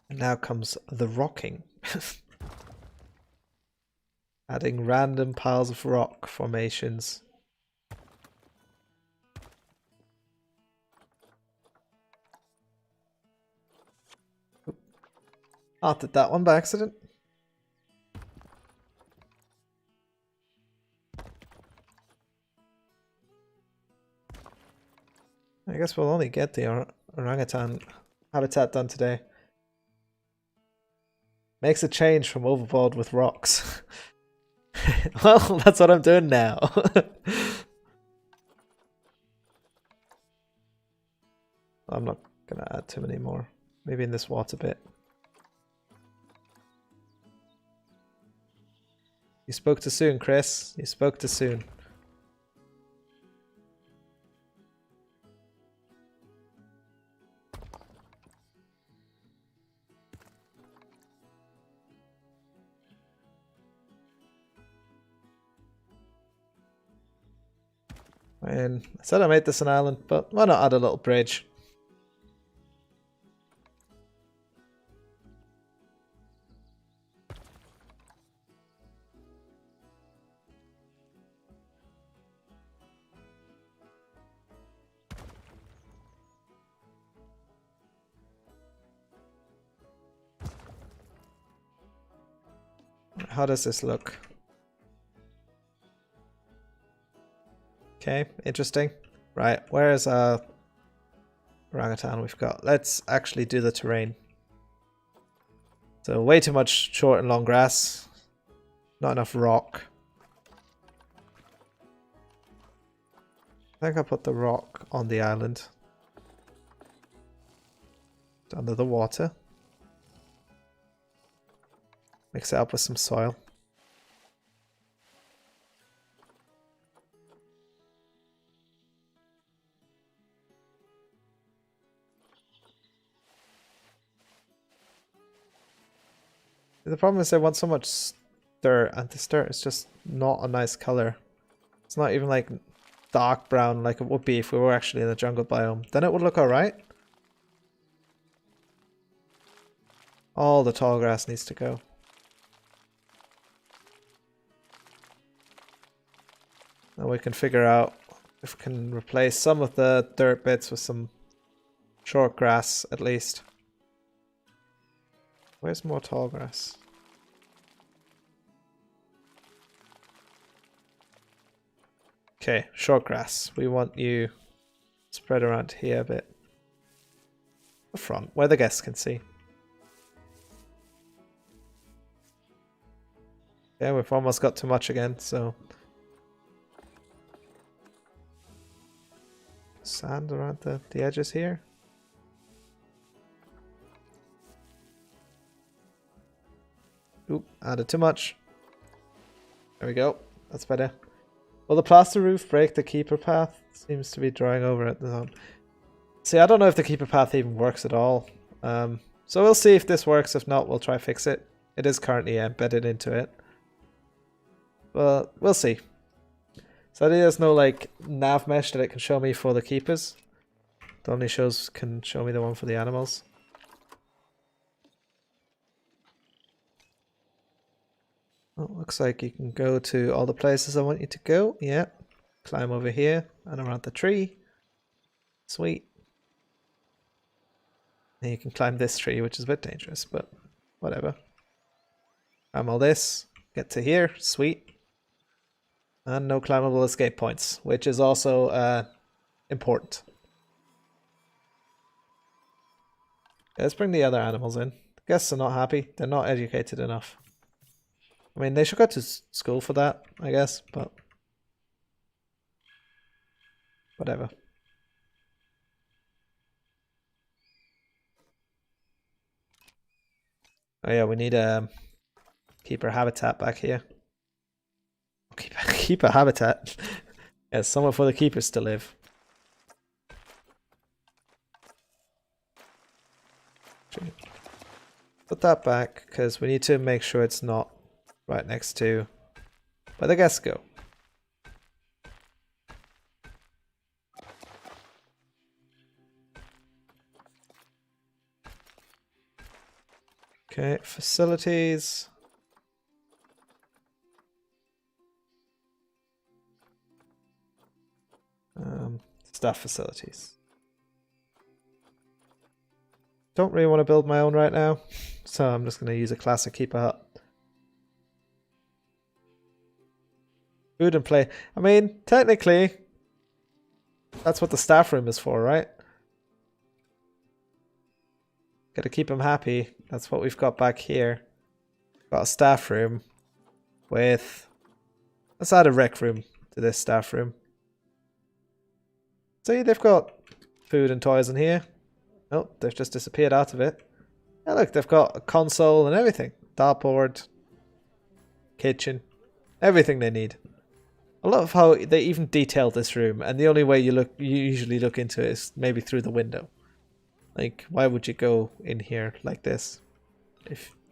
And now comes the rocking. Adding random piles of rock formations. I did that one by accident. I guess we'll only get the orangutan habitat done today. Makes a change from overboard with rocks. Well, that's what I'm doing now. I'm not gonna add too many more. Maybe in this water bit. You spoke too soon, Chris. You spoke too soon. And I said I made this an island, but why not add a little bridge? How does this look? Okay, interesting. Right, where is orangutan we've got? Let's actually do the terrain. So way too much short and long grass. Not enough rock. I think I'll put the rock on the island. Under the water. Mix it up with some soil. The problem is I want so much dirt, and this dirt is just not a nice color. It's not even like dark brown like it would be if we were actually in the jungle biome. Then it would look alright. All the tall grass needs to go. Now we can figure out if we can replace some of the dirt bits with some short grass at least. Where's more tall grass? Okay, short grass. We want you spread around here a bit. The front, where the guests can see. Yeah, we've almost got too much again, so... Sand around the edges here. Oop, added too much. There we go. That's better. Will the plaster roof break the keeper path? Seems to be drawing over at the zone. See, I don't know if the keeper path even works at all. So we'll see if this works. If not, we'll try fix it. It is currently embedded into it. But we'll see. So there's no like nav mesh that it can show me for the keepers. It only can show me the one for the animals. Well, looks like you can go to all the places I want you to go. Yeah. Climb over here and around the tree. Sweet. And you can climb this tree, which is a bit dangerous, but whatever. Climb all this. Get to here. Sweet. And no climbable escape points, which is also important. Let's bring the other animals in. Guests are not happy. They're not educated enough. I mean, they should go to school for that, I guess, but whatever. Oh yeah, we need a keeper habitat back here. Keeper habitat? Yeah, somewhere for the keepers to live. Put that back, because we need to make sure it's not right next to where the guests go. Okay, facilities. Staff facilities. Don't really want to build my own right now, so I'm just going to use a classic keeper hut. Food and play. I mean, technically, that's what the staff room is for, right? Gotta keep them happy. That's what we've got back here. Got a staff room with... Let's add a rec room to this staff room. See, they've got food and toys in here. Oh, they've just disappeared out of it. Yeah, look, they've got a console and everything. Dartboard, kitchen, everything they need. I love how they even detailed this room, and the only way you usually look into it is maybe through the window. Like, why would you go in here like this?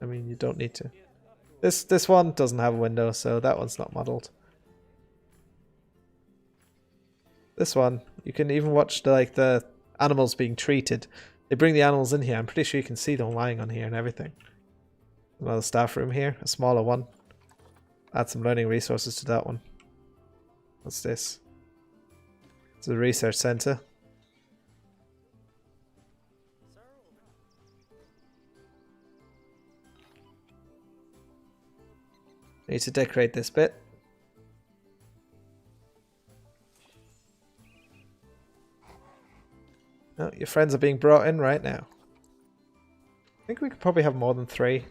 I mean, you don't need to. This one doesn't have a window, so that one's not modeled. This one, you can even watch the animals being treated. They bring the animals in here. I'm pretty sure you can see them lying on here and everything. Another staff room here, a smaller one. Add some learning resources to that one. What's this? It's a research center. Need to decorate this bit. Oh, your friends are being brought in right now. I think we could probably have more than 3.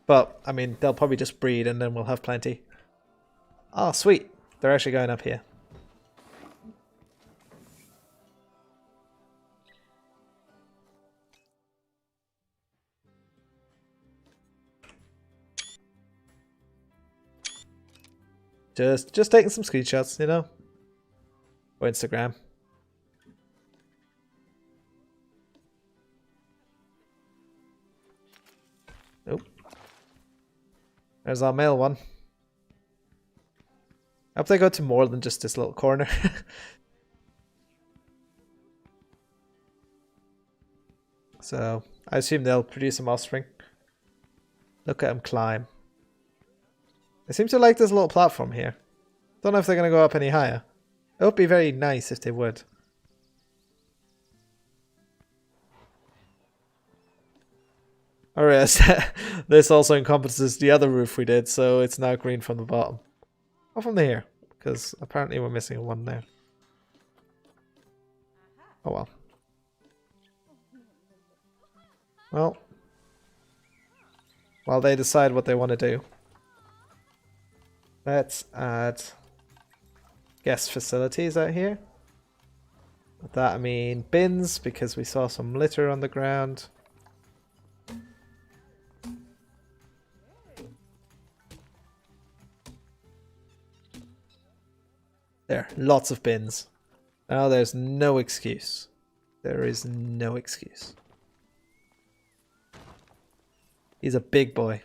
But, I mean, they'll probably just breed and then we'll have plenty. Oh, sweet. They're actually going up here. Just taking some screenshots, you know? For Instagram. Nope. There's our male one. I hope they go to more than just this little corner. So, I assume they'll produce some offspring. Look at them climb. They seem to like this little platform here. Don't know if they're going to go up any higher. It would be very nice if they would. Alright, this also encompasses the other roof we did, so it's now green from the bottom. Or from here, because apparently we're missing one there. Oh well. Well, while they decide what they want to do, let's add guest facilities out here. With that I mean bins, because we saw some litter on the ground. There, lots of bins. Now there's no excuse. There is no excuse. He's a big boy.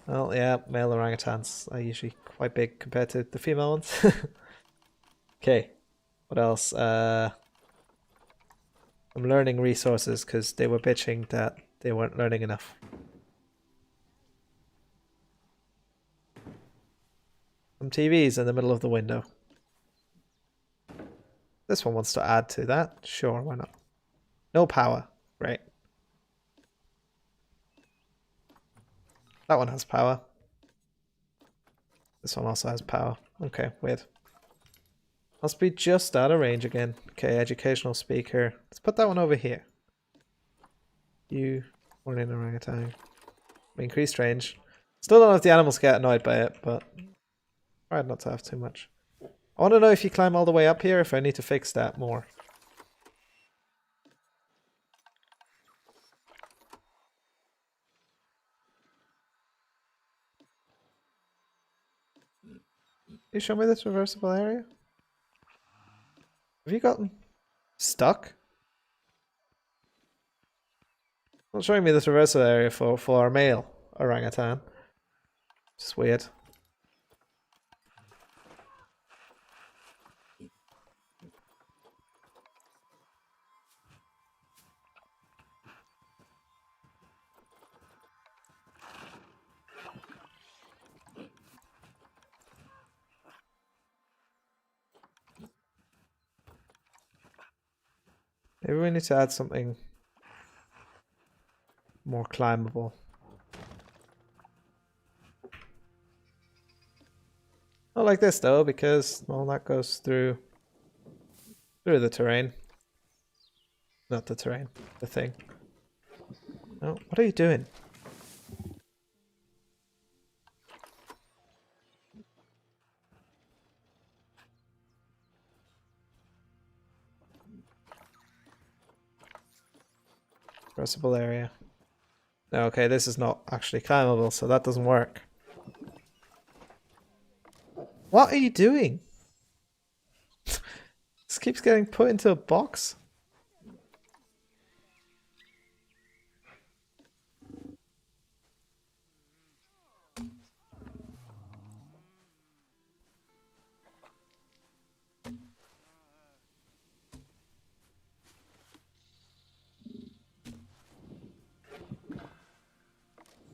Well, yeah, male orangutans are usually quite big compared to the female ones. Okay, what else? I'm learning resources because they were bitching that they weren't learning enough. Some TVs in the middle of the window. This one wants to add to that. Sure, why not? No power. Great. That one has power. This one also has power. Okay, weird. Must be just out of range again. Okay, educational speaker. Let's put that one over here. You, morning orangutan. Increased range. Still don't know if the animals get annoyed by it, but try not to have too much. I want to know if you climb all the way up here, if I need to fix that more. Can you show me this reversible area? Have you gotten stuck? Not showing me this reversible area for our male orangutan. Just weird. Maybe we need to add something more climbable. Not like this though, because well, that goes through the terrain. Not the terrain, the thing. No, what are you doing? Reversible area. No, okay, this is not actually climbable, so that doesn't work. What are you doing? This keeps getting put into a box.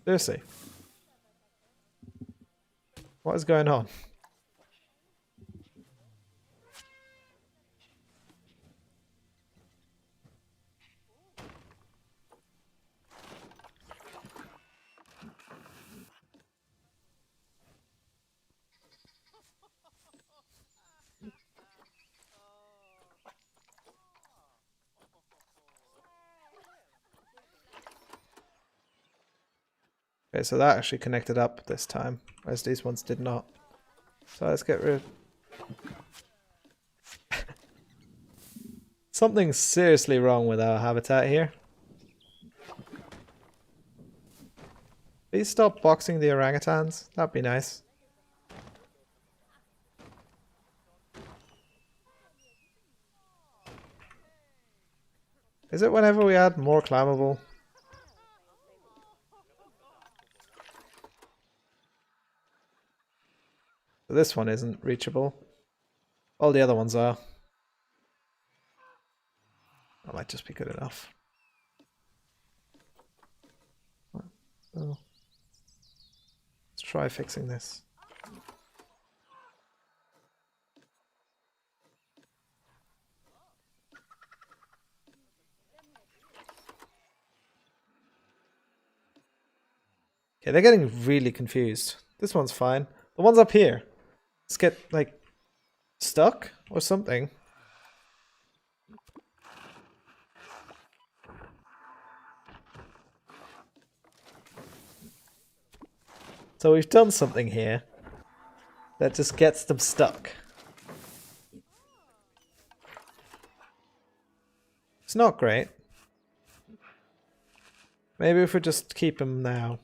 Seriously. What is going on? Okay, so that actually connected up this time, whereas these ones did not. So let's get rid of... Something's seriously wrong with our habitat here. Please stop boxing the orangutans. That'd be nice. Is it whenever we add more climbable? This one isn't reachable. All the other ones are. That might just be good enough. So let's try fixing this. Okay, they're getting really confused. This one's fine. The ones up here, let's get like stuck or something. So we've done something here that just gets them stuck. It's not great. Maybe if we just keep them now.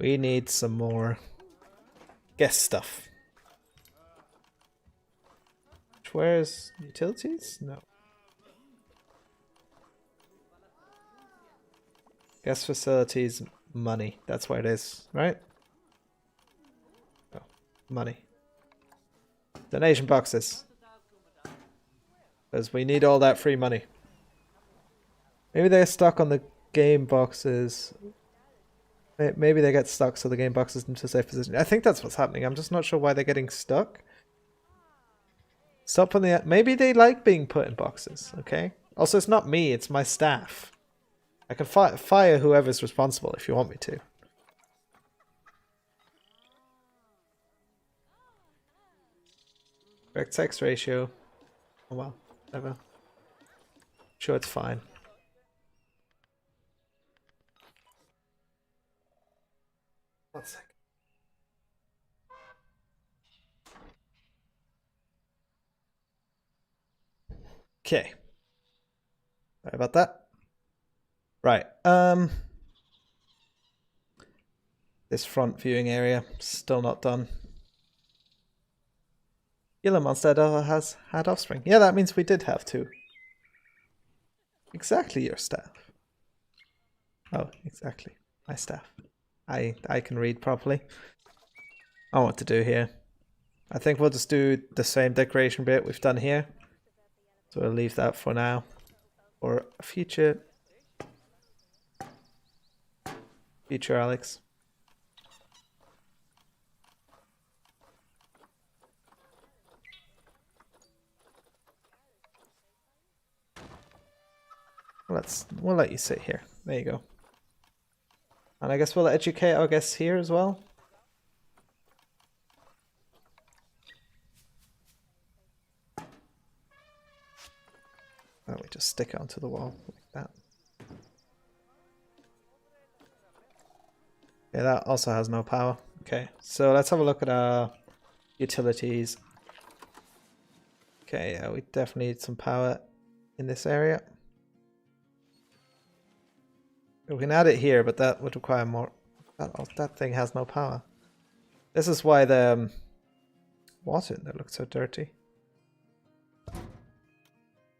We need some more guest stuff. Where's utilities? No. Guest facilities, money. That's where it is, right? Oh, money. Donation boxes. Because we need all that free money. Maybe they're stuck on the game boxes. Maybe they get stuck so the game box is into a safe position. I think that's what's happening. I'm just not sure why they're getting stuck. Stop on the... Maybe they like being put in boxes, okay? Also, it's not me, it's my staff. I can fire whoever's responsible if you want me to. Correct sex ratio. Oh well, whatever. Sure, it's fine. One second. Okay. Sorry about that. Right. This front viewing area still not done. Gila monster has had offspring. Yeah, that means we did have two. Exactly your staff. Oh, exactly. My staff. I can read properly. I know what to do here. I think we'll just do the same decoration bit we've done here. So we'll leave that for now. For a future Alex. We'll let you sit here. There you go. And I guess we'll educate our guests here as well. Why don't we just stick it onto the wall like that? Yeah, that also has no power. Okay, so let's have a look at our utilities. Okay, yeah, we definitely need some power in this area. We can add it here, but that would require more. That thing has no power. This is why the water in there looks so dirty.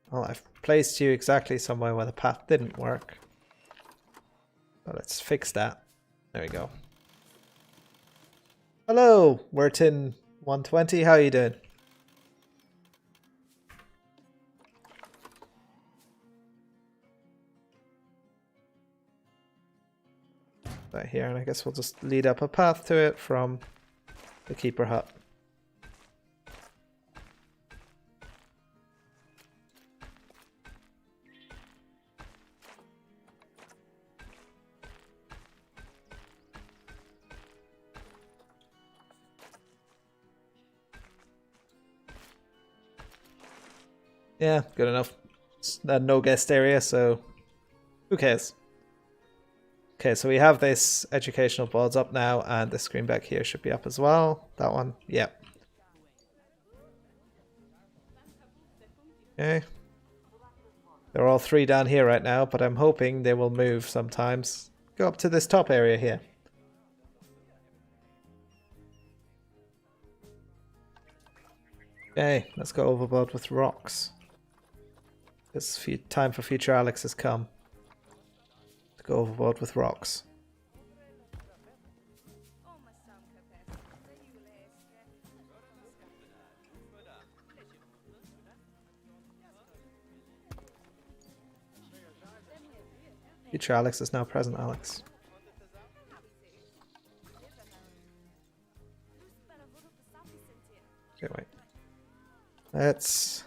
Well, I've placed you exactly somewhere where the path didn't work. So let's fix that. There we go. Hello, Wertin 120. How are you doing? Right here, and I guess we'll just lead up a path to it from the keeper hut. Yeah, good enough. It's a no guest area, so who cares? Okay, so we have this educational boards up now, and the screen back here should be up as well. That one, yep. Okay. They're all three down here right now, but I'm hoping they will move sometimes. Go up to this top area here. Okay, let's go overboard with rocks. This time for future Alex has come. Let's go overboard with rocks. Future Alex is now present Alex. Okay, wait. Let's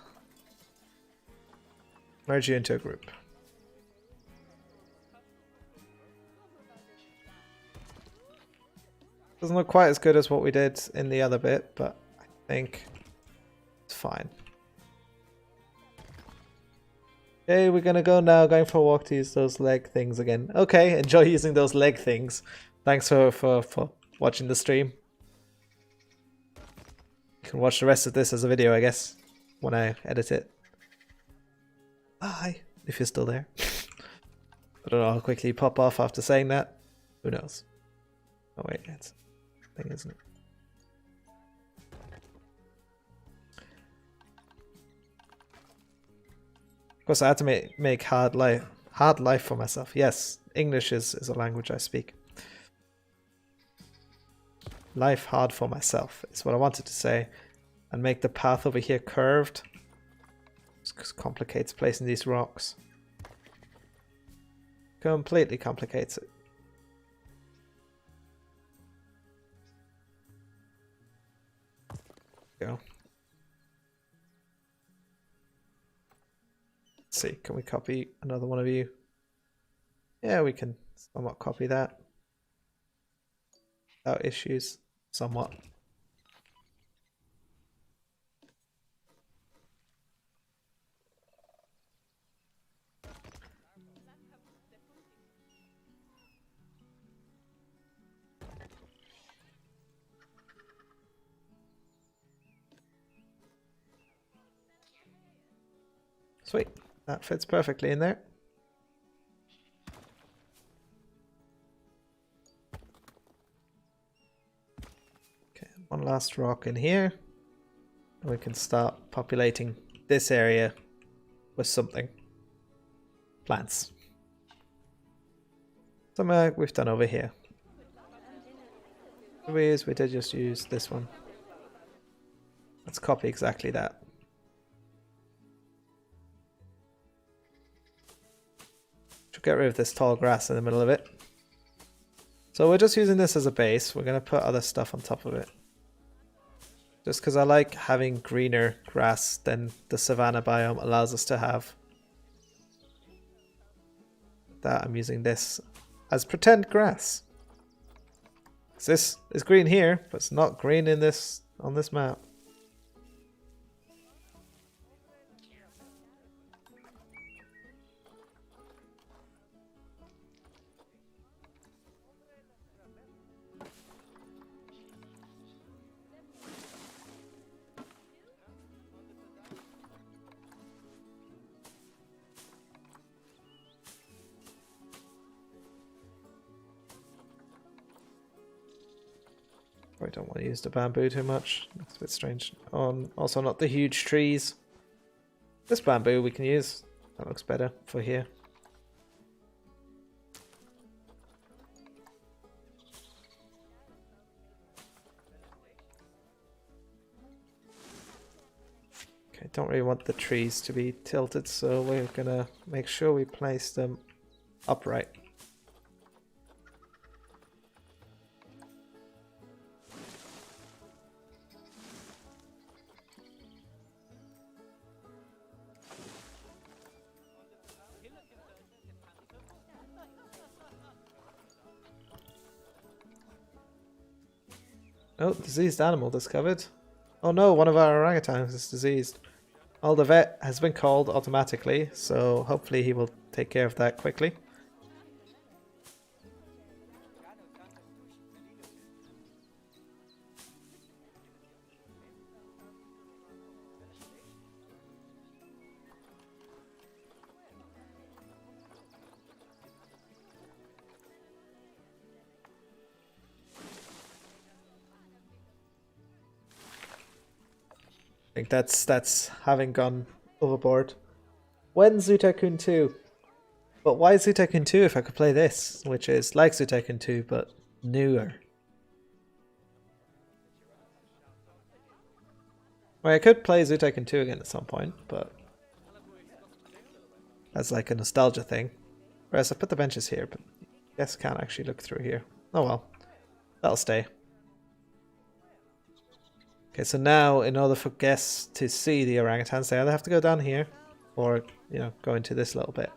merge you into a group. Doesn't look quite as good as what we did in the other bit, but I think it's fine. Okay, we're gonna go now, going for a walk to use those leg things again. Okay, enjoy using those leg things. Thanks for watching the stream. You can watch the rest of this as a video, I guess, when I edit it. Bye, if you're still there. I don't know how quickly you pop off after saying that. Who knows? Oh wait, it's a thing, isn't it? Of course, I had to make hard life for myself. Yes, English is a language I speak. Life hard for myself is what I wanted to say. And make the path over here curved. This complicates placing these rocks. Completely complicates it. Go. Let's see, can we copy another one of you? Yeah, we can somewhat copy that. Without issues, somewhat. Sweet, that fits perfectly in there. Okay, one last rock in here. And we can start populating this area with something. Plants. Somewhere we've done over here. We did just use this one. Let's copy exactly that. Should get rid of this tall grass in the middle of it. So we're just using this as a base. We're going to put other stuff on top of it. Just because I like having greener grass than the Savannah biome allows us to have. That I'm using this as pretend grass. This is green here, but it's not green in this on this map. I don't want to use the bamboo too much. It's a bit strange. Also not the huge trees. This bamboo we can use. That looks better for here. Okay, don't really want the trees to be tilted, so we're gonna make sure we place them upright. Oh, diseased animal discovered. Oh no, one of our orangutans is diseased. Well, the vet has been called automatically, so hopefully he will take care of that quickly. I think that's having gone overboard. When Zoo Tycoon 2? But why Zoo Tycoon 2 if I could play this, which is like Zoo Tycoon 2 but newer? Well, I could play Zoo Tycoon 2 again at some point, but as like a nostalgia thing. Whereas I put the benches here, but guests can't actually look through here. Oh well, that'll stay. Okay, so now in order for guests to see the orangutans, they either have to go down here or, you know, go into this little bit.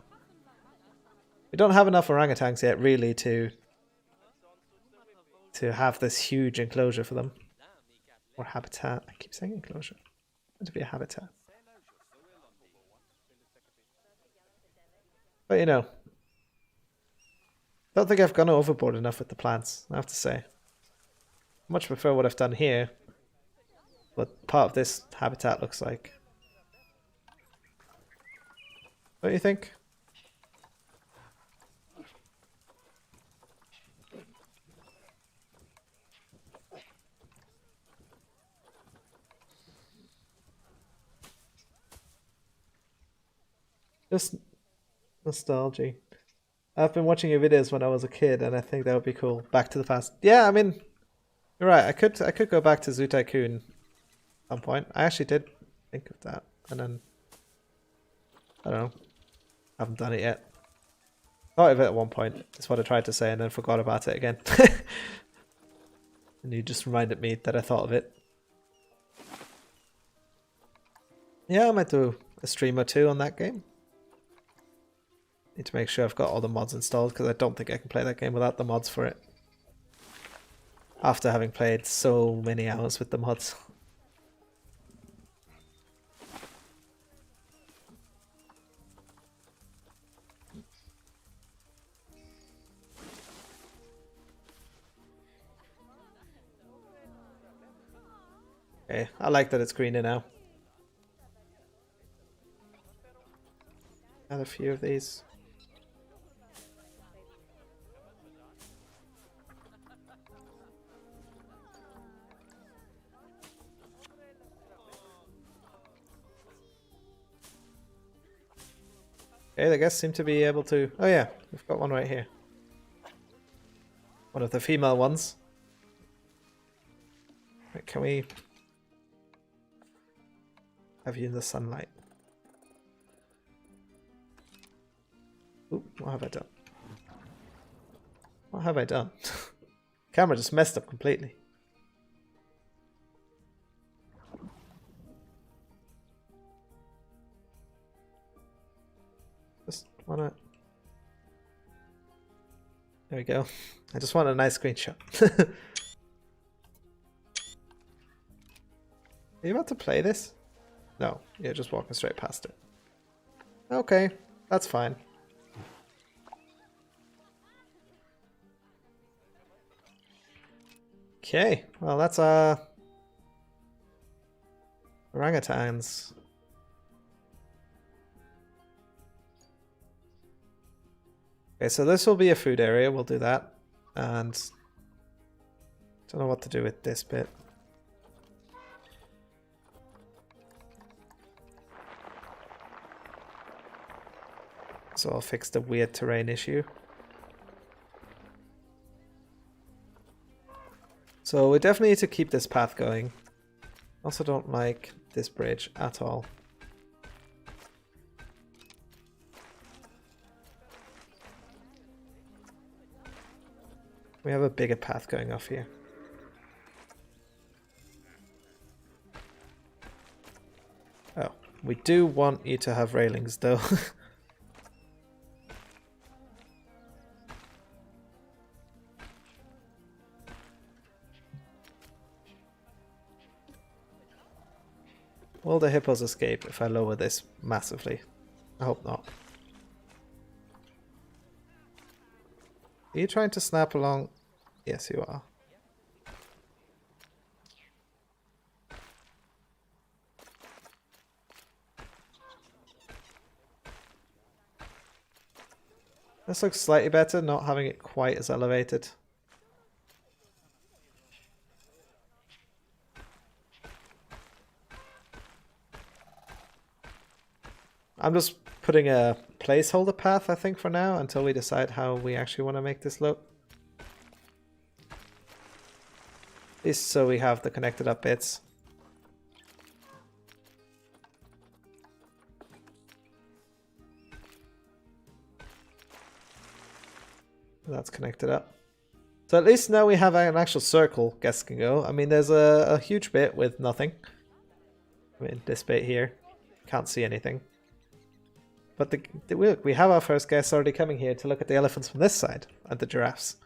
We don't have enough orangutans yet, really, to have this huge enclosure for them. Or habitat. I keep saying enclosure. It's meant to be a habitat. But, you know, don't think I've gone overboard enough with the plants, I have to say. I much prefer what I've done here. What part of this habitat looks like. What do you think? Just nostalgia. I've been watching your videos when I was a kid, and I think that would be cool. Back to the past. Yeah, I mean, you're right. I could go back to Zoo Tycoon at some point. I actually did think of that, and then I don't know. Haven't done it yet. Thought of it at one point. That's what I tried to say, and then forgot about it again. And you just reminded me that I thought of it. Yeah, I might do a stream or two on that game. Need to make sure I've got all the mods installed, because I don't think I can play that game without the mods for it. After having played so many hours with the mods. Okay, I like that it's greener now. Add a few of these. Okay, the guests seem to be able to... Oh yeah, we've got one right here. One of the female ones. Right, can we have you in the sunlight? Oop, what have I done? What have I done? Camera just messed up completely. Just wanna... There we go. I just want a nice screenshot. Are you about to play this? No, you're just walking straight past it. Okay, that's fine. Okay, well that's orangutans. Okay, so this will be a food area, we'll do that. And don't know what to do with this bit. So I'll fix the weird terrain issue. So we definitely need to keep this path going. Also don't like this bridge at all. We have a bigger path going off here. Oh, we do want you to have railings though. Will the hippos escape if I lower this massively? I hope not. Are you trying to snap along? Yes, you are. This looks slightly better, not having it quite as elevated. I'm just putting a placeholder path, I think, for now, until we decide how we actually want to make this look. At least so we have the connected up bits. That's connected up. So at least now we have an actual circle guests can go. I mean, there's a huge bit with nothing. I mean, this bit here. Can't see anything. But look, we have our first guests already coming here to look at the elephants from this side, and the giraffes.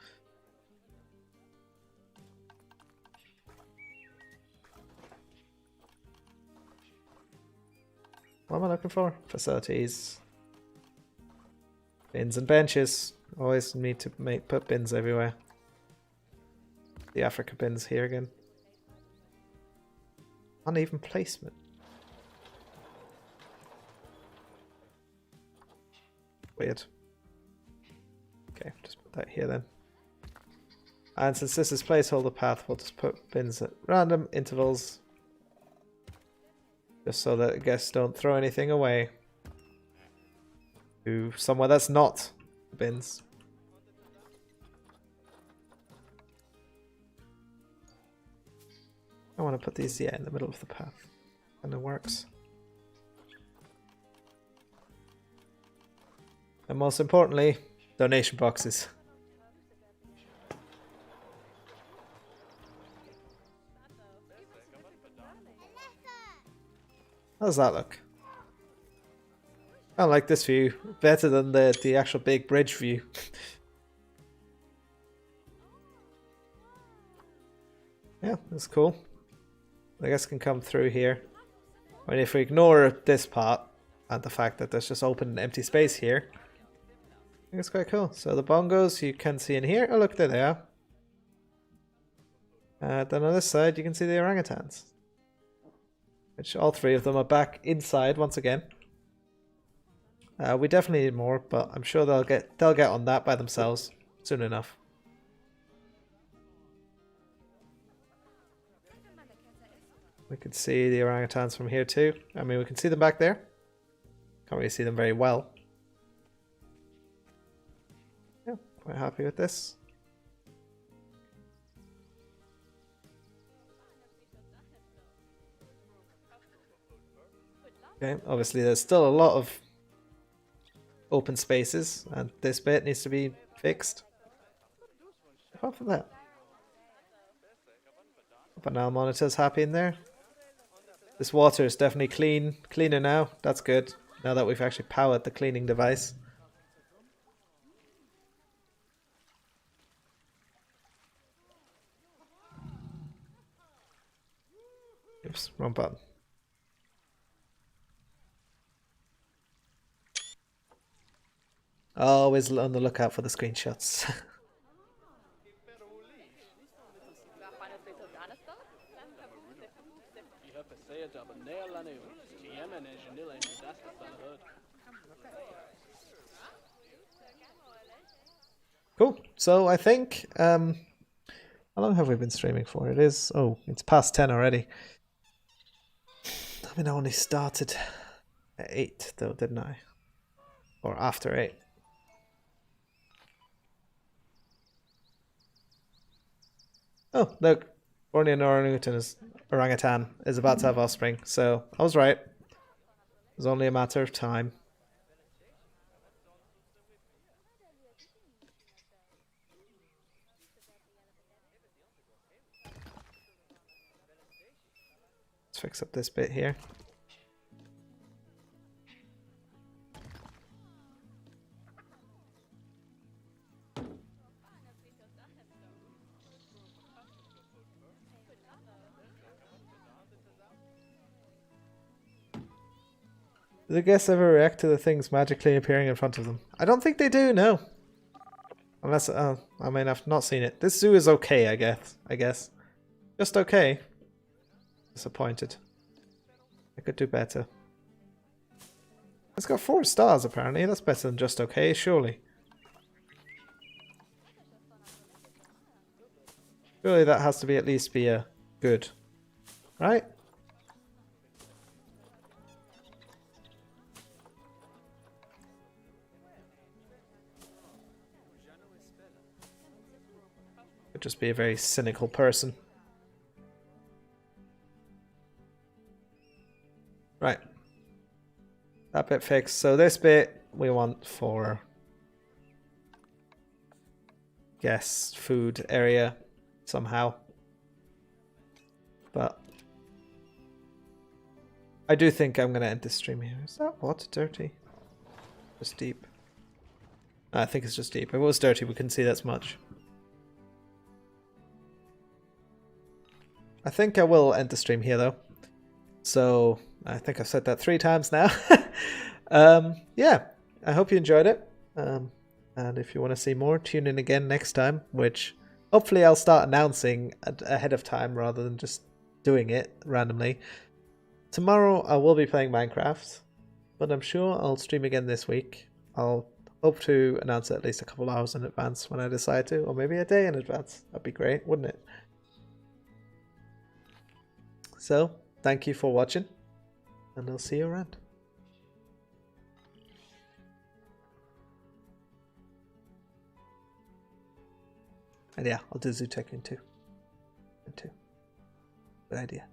What am I looking for? Facilities. Bins and benches. Always need to put bins everywhere. The Africa bins here again. Uneven placement. Weird. Okay, just put that here then. And since this is placeholder path, we'll just put bins at random intervals. Just so that guests don't throw anything away. to somewhere that's not bins. I want to put these, yeah, in the middle of the path. And it works. And most importantly, donation boxes. How does that look? I like this view better than the actual big bridge view. Yeah, that's cool. I guess can come through here. I mean, if we ignore this part and the fact that there's just open empty space here, I think it's quite cool. So the bongos you can see in here. Oh look, there they are. Then on this side you can see the orangutans, which all three of them are back inside once again. We definitely need more, but I'm sure they'll get on that by themselves soon enough. We can see the orangutans from here too. I mean, we can see them back there. Can't really see them very well. Yeah, quite happy with this. Okay, obviously there's still a lot of open spaces, and this bit needs to be fixed. Apart from that. But now monitor's happy in there. This water is definitely cleaner now. That's good. Now that we've actually powered the cleaning device. Oops, wrong button. Always on the lookout for the screenshots. Cool. So I think, how long have we been streaming for? It is, oh, it's past 10 already. I mean, I only started at 8 though, didn't I? Or after 8. Oh, look. Bornean orangutan is about to have offspring, so I was right. It was only a matter of time. Let's fix up this bit here. Do the guests ever react to the things magically appearing in front of them? I don't think they do, no. Unless, I mean, I've not seen it. This zoo is okay, I guess. Just okay. Disappointed. I could do better. It's got 4 stars, apparently. That's better than just okay, surely. Surely that has to be at least be a good. Right? Could just be a very cynical person. Right. That bit fixed. So this bit we want for guest food area somehow. But I do think I'm going to end this stream here. Is that water dirty? Just deep. I think it's just deep. If it was dirty, we couldn't see that much. I think I will end the stream here though. So I think I've said that 3 times now. Yeah, I hope you enjoyed it. And if you want to see more, tune in again next time, which hopefully I'll start announcing ahead of time rather than just doing it randomly. Tomorrow I will be playing Minecraft, but I'm sure I'll stream again this week. I'll hope to announce it at least a couple hours in advance when I decide to, or maybe a day in advance. That'd be great, wouldn't it? So, thank you for watching, and I'll see you around. And yeah, I'll do Zoo Tycoon 2. Good idea.